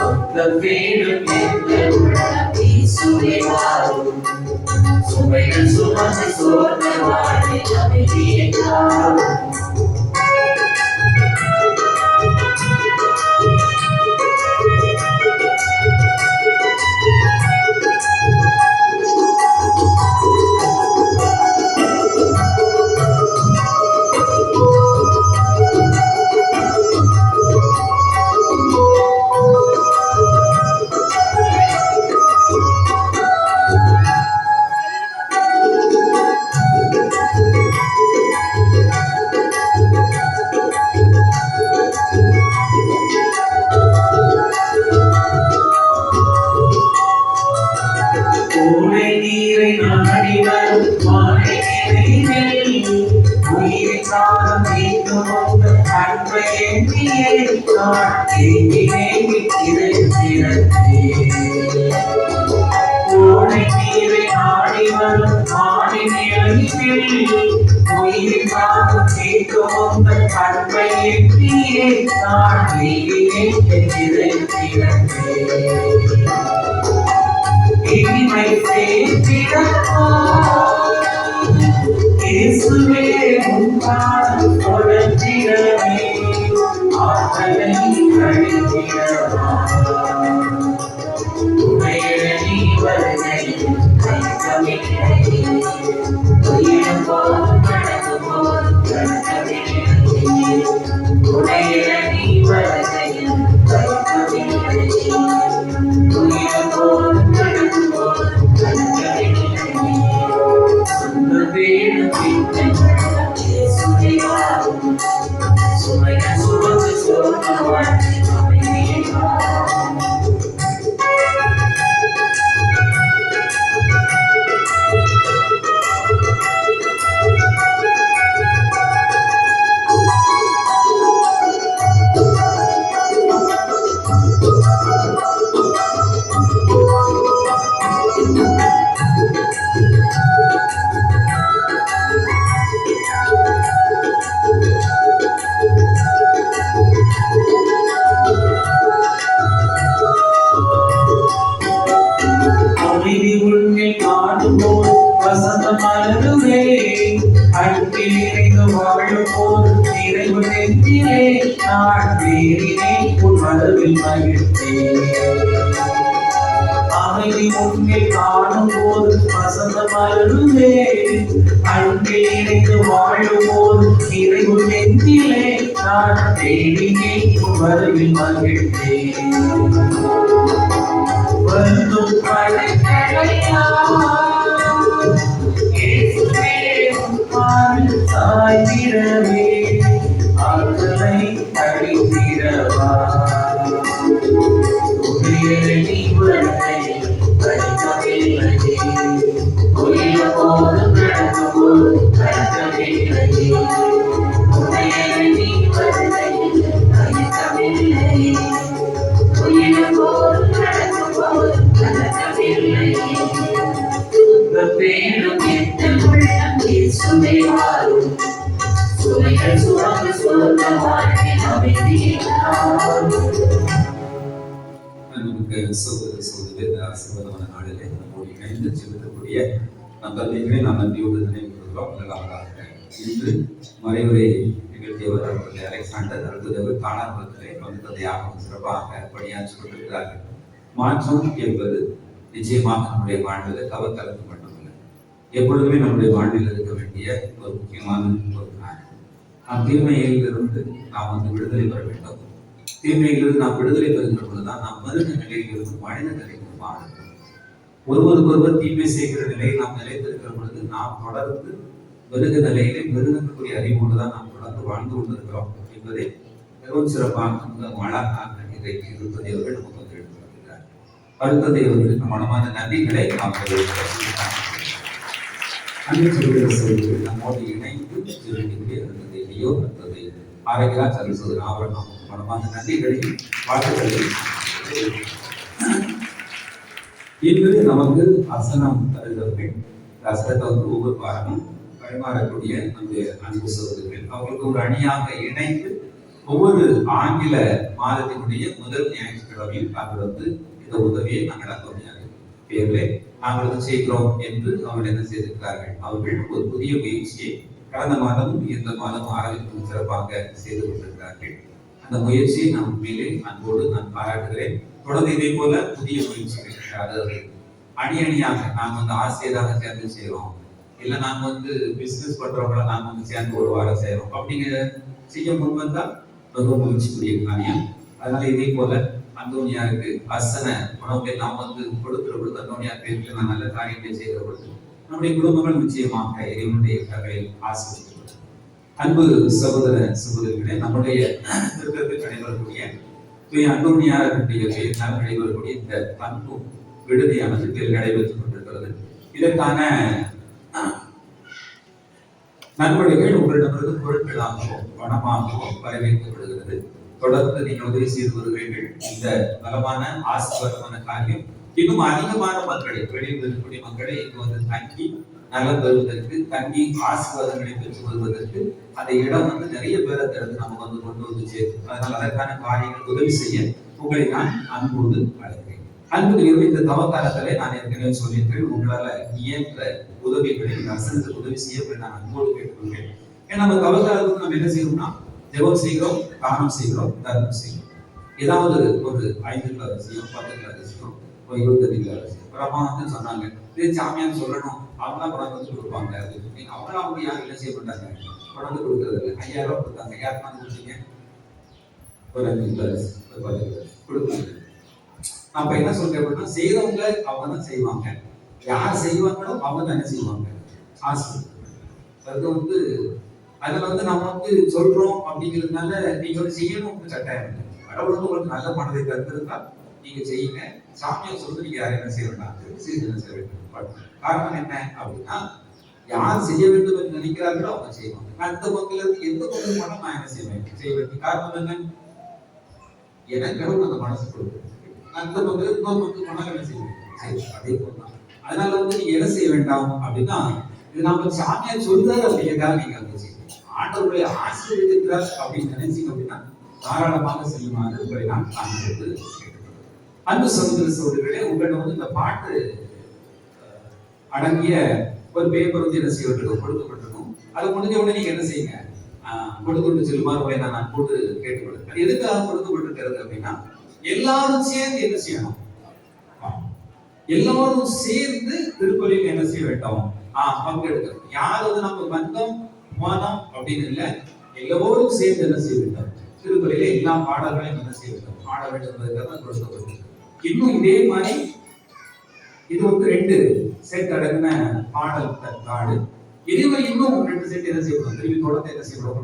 அந்த பேரும் எங்களுள்ள இயேசுவே வாரும். சுமைகள் சுமந்து சோர்ந்த வாழ்வி அமைதியை காரும். நான் ஏங்கினேன் இதயத்திலே. ஓடை நீரை ஆடி வரும் ஆடி நிலையில் உயிர் காக்கும் கேட்கும் உங்கள் அன்பை எண்ணியே நான் ஏங்கினேன் இதயத்திலே. இனிமை சேர்த்திடவோ இயேசுவே உன் பாதம் தொடர்ந்திடவே ஆற்றலை அளித்திடவா. துணையிட நீ வருகை கைத்தமிழை உயிரும் போதும் நடக்கும் போதும் கடக்கவில்லை. துணையிட நீ வருகை கைத்தமிழை உயிரும் போதும் நடக்கும் போதும் கடக்கவில்லை. சொந்த வீடு இயேசுவையாரும் சுமைய சுமந்து சோர்ந்த வாழ்க்கை அமைதியாகும். அமைதி உன்னில் காணும்போது வசந்தம் மலருவே. அன்பில் இணைந்து வாழும்போது நிறைவு நெஞ்சிலே நான் தேறினேன் உன் மனதில் மகிழ்ந்தேன். அமைதி உன்னில் காணும்போது வசந்தம் மலருவே. அன்பில் இணைந்து வாழும்போது நிறைவு நெஞ்சிலே நான் தேறினேன் உன் மனதில் மகிழ்ந்தேன். வந்தும் இயேசுவே உன் பாதம் சாய்ந்திடவே ஆற்றலை அளித்திடவா. துணையிட நீ வருகை கைத்தமிழை உயிரும் போதும் நடக்கும் போதும் கடக்கவில்லை. துணையிட நீ வருகை கைத்தமிழை உயிரும் போதும் நடக்கும் போதும் கடக்கவில்லை. பேரும் எத்தன் உள்ளம் இயேசுவே வாரும் சுமைகள் சுமந்து சொர்க்க வாழ்க்கை அமைதியாகும். நமக்கு சகோதர சகோதரி இந்த ஆசீர்வாதமான நாளிலே நம்மோடு இணைந்து செலுத்தக்கூடிய நம் தந்தைகளை நாம் நன்றியோடு நினைவுகிறோம். முதலாவதாக இன்று மறைவுரை நிகழ்த்தியவர் அவர்கள் அலெக்சாண்டர் அடுத்தவர் காணாமலே வந்து தந்தையாக சிறப்பாக பணியாற்றி கொண்டிருக்கிறார்கள். மாற்றம் என்பது நிச்சயமாக நம்முடைய வாழ்வில் கவர்கலந்து மட்டுமல்ல, எப்பொழுதுமே நம்முடைய வாழ்வில் இருக்க வேண்டிய ஒரு முக்கியமான ஒரு காரணம். நாம் தீமையிலிருந்து நாம் விடுதலை பெற வேண்டும். தீமையிலிருந்து நாம் விடுதலை பெறுகிற பொழுதுதான் நாம் மனித நிலையிலிருந்து மனித நிலைக்கு மாறும். ஒருவருக்கொருவர் தீமை செய்கிற நிலையை நாம் நிலைத்திருக்கிற பொழுது நாம் தொடர்ந்து மிருக நிலையிலே மிருகங்களுடைய அறிவோடு தான் நாம் தொடர்ந்து வாழ்ந்து கொண்டிருக்கிறோம் என்பதை மிகவும் சிறப்பாக மிகவும் அழகாக இன்றைக்கு இருப்பதை அவர்கள் நமக்கு வந்து எடுத்துக்கிறார். அடுத்ததை அவர்களுக்கு மனமான நன்றிகளை நாம் அன்பு சொல்கிற நம்மோடு இணைந்து சொல்லிக்கூடிய இருந்தது இல்லையோ அடுத்ததை ஆரோக்கியா சரி அவர் நமக்கு மனமான நன்றிகளையும் வாழ்த்துக்களையும் இன்று நமக்கு அசனம் தருகிறவர்கள் அசனத்தை ஒவ்வொரு வாரமும் பரிமாறக்கூடிய நம்முடைய அன்பு சகோதரர்கள் அவர்களுக்கு ஒரு அணியாக இணைந்து ஒவ்வொரு ஆங்கில மாதத்தினுடைய முதல் ஞாயிற்றுக்கிழமையில் அவர்கள் இந்த உதவியை நாங்கள் அனுபவியாக பேரிலே நாங்கள் செய்கிறோம் என்று அவர்கள் என்ன செய்திருக்கிறார்கள். அவர்கள் ஒரு புதிய முயற்சியை கடந்த மாதமும் இந்த மாதமும் ஆரம்பிக்கும் சிறப்பாக செய்து கொண்டிருக்கிறார்கள். அந்த முயற்சியை நான் உண்மையிலே அன்போடு நான் பாராட்டுகிறேன். தொடர்ந்து இதே போல புதிய முயற்சிகள், அதாவது அணி அணியாக நாம் ஆசிரியராக சேர்ந்து செய்கிறோம், இல்லை நாம் பிசினஸ் பண்றவங்கள நாம் சேர்ந்து ஒரு வாரம் செய்யறோம் அப்படிங்கிற செய்ய முன் வந்தால் ரொம்ப முயற்சிக்குரிய காரியம். அதனால இதே போல அந்தோனியாருக்கு அசன உணவுகளை நாம் கொடுக்கிற பொழுது அந்தோனியார் பேருக்கு நான் நல்ல காரியங்களை செய்கிற பொழுது நம்முடைய குடும்பங்கள் நிச்சயமாக இறைவனுடைய கரையில் ஆசிரியர். அன்பு சகோதர சகோதரிகளே, நம்முடைய திருத்தத்துக்கு நடைபெறக்கூடிய அந்தோனியாருடைய பெயரினால் நடைபெறக்கூடிய இந்த அன்பு விடுதியானது பேர் நடைபெற்றுக் கொண்டிருக்கிறது. இதற்கான நன்கொடைகள் உங்களிடமிருந்து பொருட்களாகவோ பணமாகவோ வரவேற்கப்படுகிறது. தொடர்ந்து நீங்க உதவி செய்து வருகிறீர்கள். இந்த பலமான ஆசீர்வாதமான காரியம் இன்னும் அதிகமான மக்களை, வெளியில் இருக்கக்கூடிய மக்களை இங்கு வந்து தங்கி நலம் பெறுவதற்கு, தங்கி ஆசீர்வாதங்களை பெற்று வருவதற்கு அந்த இடம் வந்து நிறைய பேரை திறந்து நமக்கு வந்து கொண்டு வந்து சேரும். அதனால் அதற்கான காரியங்கள் உதவி செய்ய உங்களை நான் அன்போடு அழைக்கிறேன். அன்புக்கு இந்த தவக்காலத்திலே நான் ஏற்கனவே சொல்லியிருக்கிறேன், உங்களால இயன்ற உதவிகளை அரசனுக்கு உதவி செய்ய நான் அன்போடு கேட்டுக்கொள்கிறேன். ஏன்னா நம்ம தவக்காலத்துக்கு நம்ம என்ன செய்யணும்னா ஜெபம் செய்கிறோம், தானம் செய்கிறோம், தர்மம் செய்கிறோம். ஏதாவது ஒரு 5 கிலோ அரிசியும் 10 கிலோ அரிசியும் 25 கிலோ அரிசியும் ஒரு அம்மா வந்து சொன்னாங்க, இது சாமியான்னு சொல்லணும், அவங்களாம் கொண்டாந்து வந்து கொடுப்பாங்க அப்படின்னு. அவங்களாம் அவங்க யாரும் என்ன செய்ய மாட்டாங்க, கொண்டாந்து கொடுக்கறது இல்லை. 5000 ரூபாய் கொடுத்தாங்க, யார் கொண்டாந்து கொடுத்தீங்க? ஒரு 5 கிலோ அரிசி, ஒரு 10 கிலோ அரிசி கொடுக்குறது. அப்ப என்ன சொல்றேன் அப்படின்னா, செய்யறவங்க அவங்க தான் செய்வாங்க, யார் செய்வாங்களோ அவங்க தான் என்ன செய்வாங்க, ஆசை. அது வந்து அதுல வந்து நம்ம வந்து சொல்றோம் அப்படிங்கிறதுனால நீங்க வந்து செய்யணும் கட்டாயம் இல்லை. கடவுள் வந்து உங்களுக்கு நல்ல மனதை தந்திருந்தா நீங்க செய்யுங்க. சாமியை சொல்றது நீங்க யாரும் என்ன செய்ய வேண்டாம். காரணம் என்ன அப்படின்னா, யார் செய்ய வேண்டும் என்று நினைக்கிறார்களோ அவங்க செய்வாங்க. அந்த பக்கத்துல இருந்து எந்த பக்கம் பணம் நான் என்ன செய்ய வேண்டும். காரணம் என்ன, எனக்கு கடவுள் அந்த மனசு கொடுக்கும். அந்த பக்கத்துல இன்னொரு பக்கம் பணம் என்ன செய்வேன், அதே போலதான். அதனால வந்து நீங்க என்ன செய்ய வேண்டாம் அப்படின்னா, இது நாம சாமியார் சொல்றாரு அப்படிங்கிறதால நீங்க அங்க செய்யுங்க. ஆண்டவருடைய ஆசீர்வதிக்கிறார் அப்படின்னு நினைச்சீங்க அப்படின்னா தாராளமாக செய்யுமாறு உங்களை நான் அன்போடு கேட்டுக்கொள்கிறேன். அன்பு சகோதர சகோதரிகளே, உங்களை வந்து இந்த பாட்டு அடங்கிய ஒரு பேப்பர் வந்து என்ன செய்யப்பட்டிருக்கும், கொடுக்கப்பட்டிருக்கும். அது முடிஞ்ச உடனே நீங்க என்ன செய்யுங்க, கொடுத்து செல்லுமாறு உங்களை நான் போட்டு கேட்டுக்கொள்கிறேன். அது எதுக்காக கொடுக்கப்பட்டிருக்கிறது அப்படின்னா, எல்லாரும் சேர்ந்து என்ன செய்யணும், எல்லாரும் சேர்ந்து திருப்பலியில் என்ன செய்ய வேண்டும், பங்கெடுக்கணும். யாராவது நம்ம வந்தோம் போனோம் அப்படின்னு இல்லை, எல்லோரும் சேர்ந்து என்ன செய்ய வேண்டும், திருப்பலியில எல்லா பாடல்களையும் என்ன செய்ய வேண்டும், பாட வேண்டும் என்பதற்காக கொடுக்கப்பட்டது. இன்னும் இதே மாதிரி இது வந்து 2 செட் அடங்கின பாடல் காடு. இதே மாதிரி இன்னும் 2 செட் என்ன செய்யணும், திருப்பி தொடர்ந்து என்ன செய்யணும்,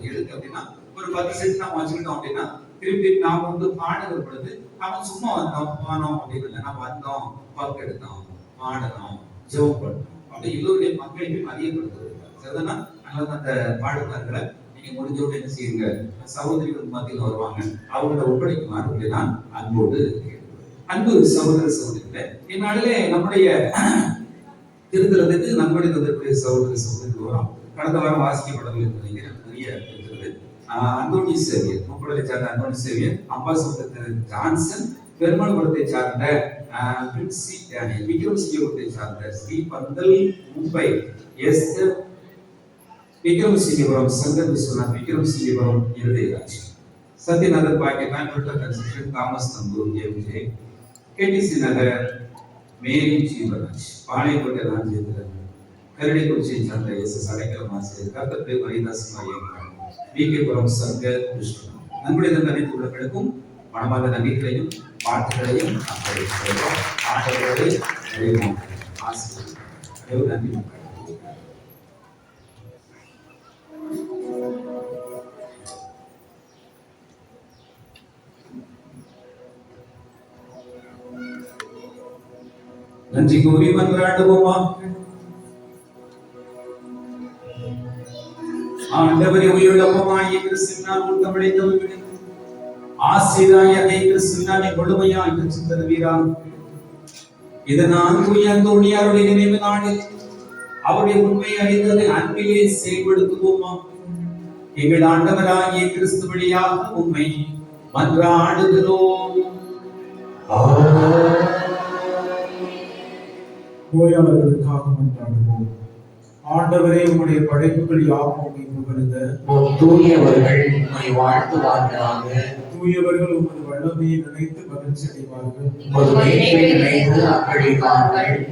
எதுக்கு அப்படின்னா, ஒரு 10 செட் நம்ம வச்சுக்கிட்டோம் அப்படின்னா திருப்பி நாம வந்து பாடுகிற பொழுது நாம சும்மா வந்தோம் போனோம் அப்படின்னு இல்லை, நம்ம வந்தோம், பங்கெடுத்தோம், பாடணும், ஜெபம் பண்ணணும் அப்படி எல்லோருடைய மக்களையும் அதிகப்படுத்துவது. சரிதானா? அதனால அந்த பாடுகாரர்களை நீங்க முடிஞ்சோடு என்ன செய்யுங்க, சகோதரிகள் மத்தியில் வருவாங்க, அவங்களோட ஒப்படைக்குமாறு நான் அன்போடு அன்பு சகோதர சகோதரிகளே, இந்நாளிலே நம்முடைய திருத்தலத்துக்கு நம்முடைய தந்திரக்கூடிய சகோதர சகோதரிகள் வரும். கடந்த வாரம் வாசிக்கப்படவில்லை நிறைய இருக்கிறது. அந்தோணி சேவியர், முப்படலை சார்ந்த அந்தோணி சேவியர், அம்பாசமுத்திர ஜான்சன், பெருமாள்புரத்தை சார்ந்த விக்ரமசிங்கபுரத்தை சார்ந்த ஸ்ரீ பந்தல் மும்பை எஸ்தர், விக்ரமசிங்கபுரம் சங்கர் விஸ்வநாத், விக்ரமசிங்கபுரம் இருதயராஜ், சத்யநாதன் பாக்கெட், convent construction, Thomas Thambur, MJ, KTC Nagar, Mary Jeevaraj, Palayamkottai Rajendran, கரடிக்குறிச்சியை சார்ந்த எஸ்.எஸ். அடைக்கலம் ஆசிரியர், கர்த்தப்பே மரிதாஸ் மையங்கள், விகேபுரம் சங்கர் விஷ்ணு. நம்முடைய அனைத்து உள்ளங்களுக்கும் மனமார்ந்த நன்றிகளையும் வாழ்த்துக்களையும் ஆண்டவரோடு ஆசீர்வாதம். நன்றி. நன்றி கூறி மன்றாடுவோமா. ஆண்டவரே, உயிருள்ளமாகிய கிறிஸ்துவினால் உத்தமடைந்தவர்களே, ஆசீராய கிறிஸ்துவினாலே முழுமையாய் பெற்று தருவீராக. இதனால் தூய அந்தோணியாருடைய நினைவு நாளில் அவருடைய உண்மை அறிந்ததை அன்பிலே செயல்படுத்துவோமா. எங்கள் ஆண்டவராகிய கிறிஸ்து வழியாக உண்மை மன்றாடுகிறோம். நோயாளர்களுக்காக மன்றாடுவோம். ஆண்டவரே, உம்முடைய படைப்புகள் யாவும் உம்மை புகழுக. தூயவர்கள் உம்மை வாழ்த்துவார்களாக. தூயவர்கள் உமது வல்லமையை நினைத்து மகிழ்ச்சி அடைவார்கள்.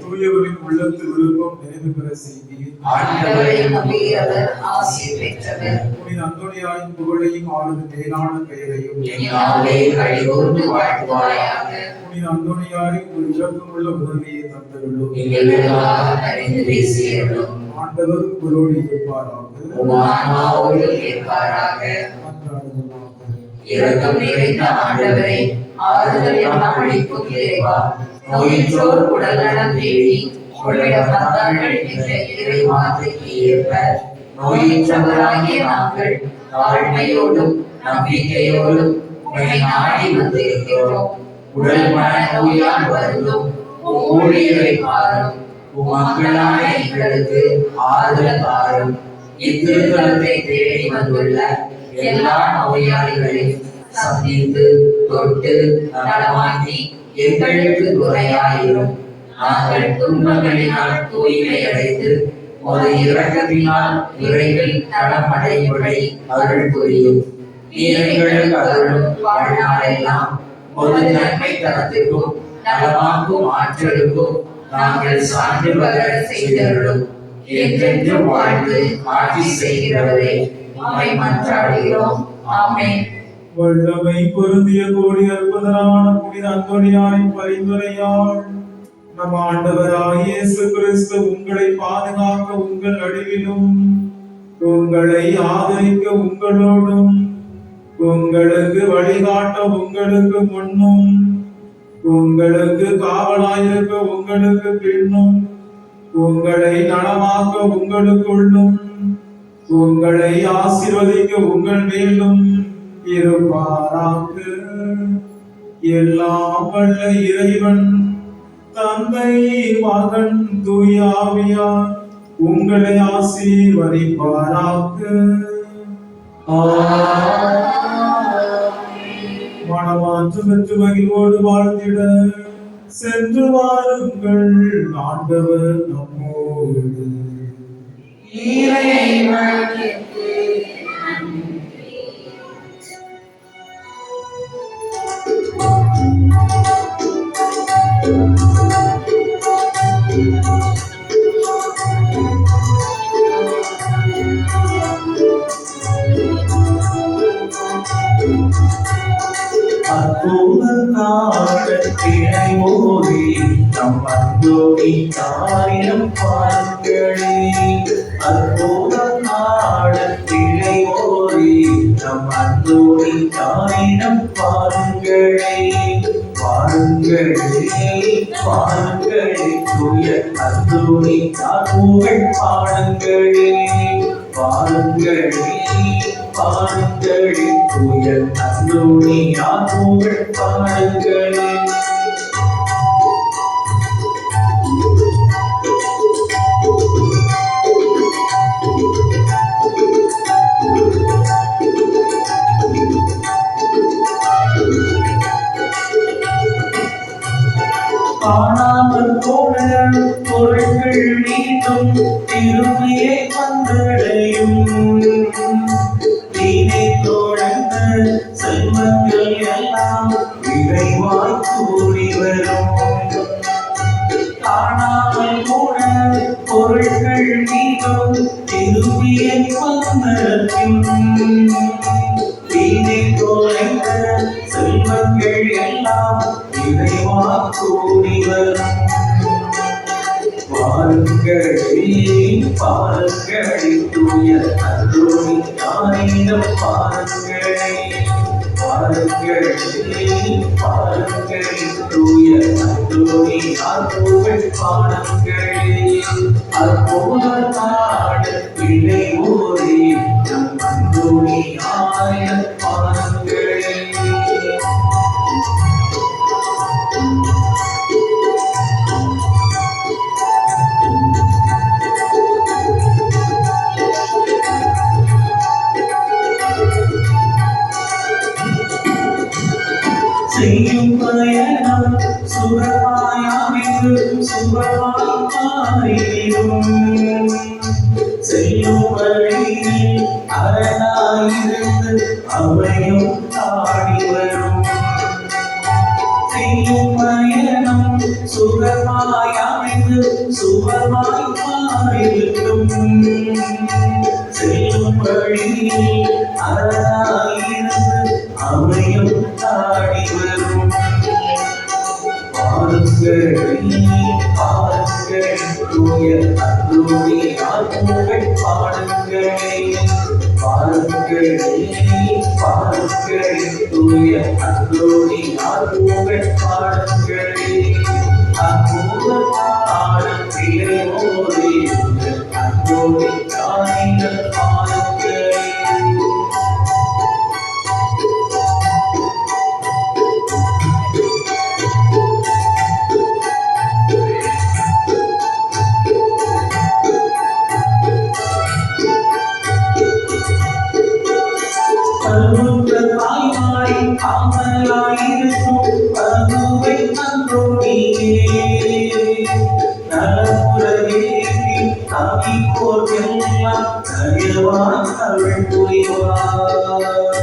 தூயவர்களின் உள்ளத்து விருப்பம் நிறைவு பெற செய்தீர். புனித அந்தோணியாரின் புகழையும் அவரது மேலான பெயரையும் புனித அந்தோணியாரின் ஒரு இரக்கமுள்ள உதவியை தந்தருளும். ஆண்டவர் உங்களோடு இருப்பாராக. இரக்கம் நிறைந்த ஆண்டவரே, ஆறுதல் அளிக்கும் இறைவா, நோயிற்றோர் உடல் நலம் தேடி உங்களிடம் வந்தார்கள் என்ற இறை வார்த்தைக்கு ஏற்ப நோயுற்றவராகிய நாங்கள் தாழ்மையோடும் நம்பிக்கையோடும் உம்மை நாடி வந்திருக்கிறோம். உடல் மன நோயால் வருந்தும் உம் ஊழியரை பாரும். உம் மக்களான எங்களுக்கு ஆறுதல் தாரும். இத்திருத்தலத்தை தேடி வந்துள்ள எல்லா நோயாளிகளையும் சந்தித்து தொட்டு நலமாக்கி எங்களுக்கு துணையாயிரும். நாங்கள் துன்பங்களினால் தூய்மை அடைந்து ஒரு இரக்கத்தினால் விரைவில் நலமடையும்படி அருள் புரியும். எங்களுக்கு அருளும் வாழ்நாளெல்லாம் ஒரு நன்மை தரத்திற்கும் நலமாக்கும் ஆற்றலுக்கும் நாங்கள் சான்று வர செய்தருளும். என்றென்றும் வாழ்ந்து ஆட்சி செய்கிறவரே உம்மை மன்றாடுகிறோம். ஆமென். வல்லமை பொருந்திய கோடி அற்புதரான புனித அந்தோனியாரின் பரிந்துரையால் நம் ஆண்டவராகிய இயேசு கிறிஸ்து உங்களை பாதுகாக்க உங்கள் நடுவிலும், உங்களை ஆதரிக்க உங்களோடும், உங்களுக்கு வழிகாட்ட உங்களுக்கு முன்னும், உங்களுக்கு காவலாயிருக்க உங்களுக்கு பின்னும், உங்களை நலமாக்க உங்களுக்குள்ளும், உங்களை ஆசீர்வதிக்க உங்கள் மேலும் இருப்பாராக. எல்லாம் வல்ல இறைவன் தந்தை மகன் தூய ஆவியார் உங்களை ஆசீர்வதிப்பாராக. மனமாற்று பெற்று மகிழ்வோடு வாழ்ந்திட சென்று வாருங்கள். ஆண்டவர் நம்மோடு. அற்புதத்தினை ஓடி நம் அந்தோணி தாயினம் பாருங்களே. அற்புதம் நாடத்தினை ஓடி நம் அந்தோணி தாயினம் பாருங்களே. பாருங்களே பாருங்களே தூய அந்தோணி தாழ்வுகள் பாடுங்களே. பாருங்களே பாருங்களே தூய அந்தோணி தாழ்வுகள் பாடுங்களே. காணாமல் போன பொருட்கள் மீண்டும் திரும்பியே வந்தடையும். நீனை தொடர்ந்த செல்வங்கள் எல்லாம் விரைவாய் கூடி வரும். காணாமல் போன பொருட்கள் மீண்டும் திரும்பியே வந்தடையும். நீனை தொடர்ந்த செல்வங்கள் எல்லாம் விரைவாய் கூடி வரும். பாருங்களே பாருங்களே தூய அந்தோணி தாயினம் பாருங்களே. பாருங்களே பாருங்களே தூய அந்தோணி தாழ்வுகள் பாடுங்களே. அற்புத நாடத்தினை ஓடி நம் அந்தோணி தாயினம் பாருங்களே. செய்யும் பயணம் சுகமாயாவிது சுகமாயிரும். செய்யும் வழியில் அரணாயிருந்து அவையும் தாடி வரும். செய்யும் பயணம் சுகமாயாவிது சுகமாயிருக்கும். செய்யும் வழியில் அரணாயிருந்து அவையும் தாடி வரும். பாருங்களே பாருங்களே தூய அந்தோணி தாழ்வுகள் பாடுங்களே. பாருங்களே பாருங்களே தூய அந்தோணி தாழ்வுகள் பாடுங்களே. அற்புத பாடத்திலே ஓடி அந்தோணி தாயினம் எல்லாம் தயவாய் அருள் புரிவார்.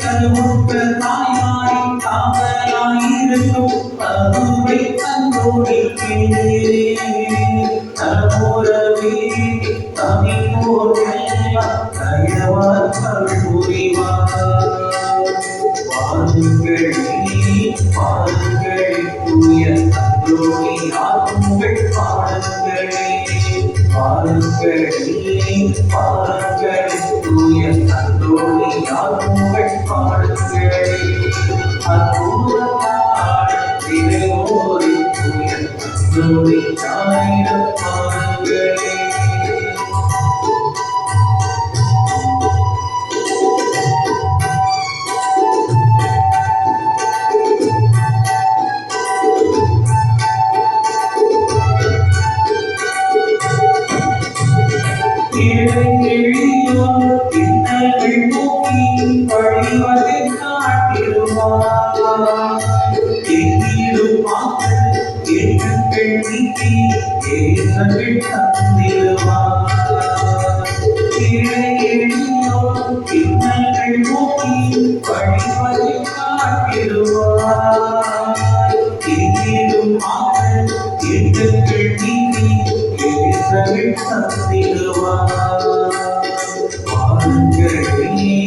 கருவுற்ற தாயாய் காவலாயிருக்கும் அதுவை தந்தோடிக்கே தலமுறவே தமிழோர் எல்லாம் தயவாய் அருள் புரிவார். பாருங்கள் பாருங்கள் தூய அந்தோணியார் உங்கள் பாடங்களே பாருங்கள் பாருங்கள் தூய அந்தோணியார் உங்கள் பாடங்களே அற்புத பாடத்திலோரி தூய அந்தோணியாரிடம் பாருங்களே.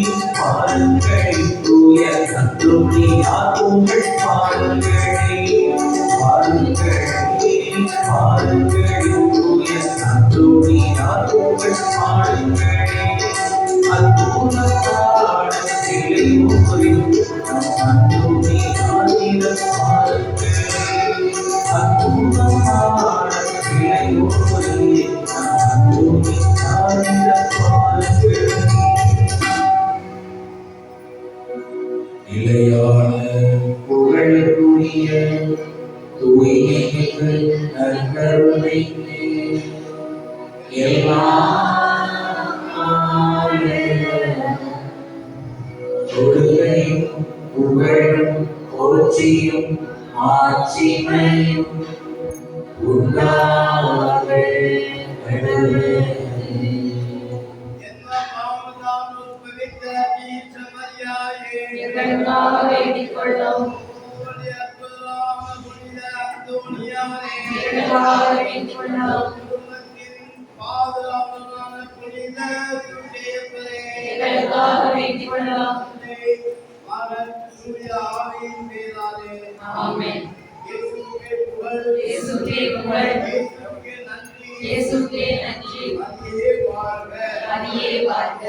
பாருங்கள் தூய அந்தோணியார் உங்கள் பாடங்களே பாருங்கள் பாருங்கள் தூய அந்தோணியார் உங்கள் பாடங்களே அற்புத பாடத்திலே ஒரு அந்தோணியாரிடம் பாருங்கள் அற்புத பாடத்திலே ஒரு அந்தோணியாரிடம் பாருங்கள். நிலையான புகழுக்குரிய தூய்மைக்கு நற்கருணைக்கு எல்லா தொழுகையும் புகழும் போற்றியும் ஆட்சிமையும் உண்டாக எங்களுக்காக வேண்டிக் கொள்ளும். எங்களுக்காக வேண்டிக் கொள்ளும். எங்களுக்காக வேண்டிக் கொள்ளும். ஆமென். இயேசுவே புகழ். இயேசுவே நன்றி. அதியே வாழ்க.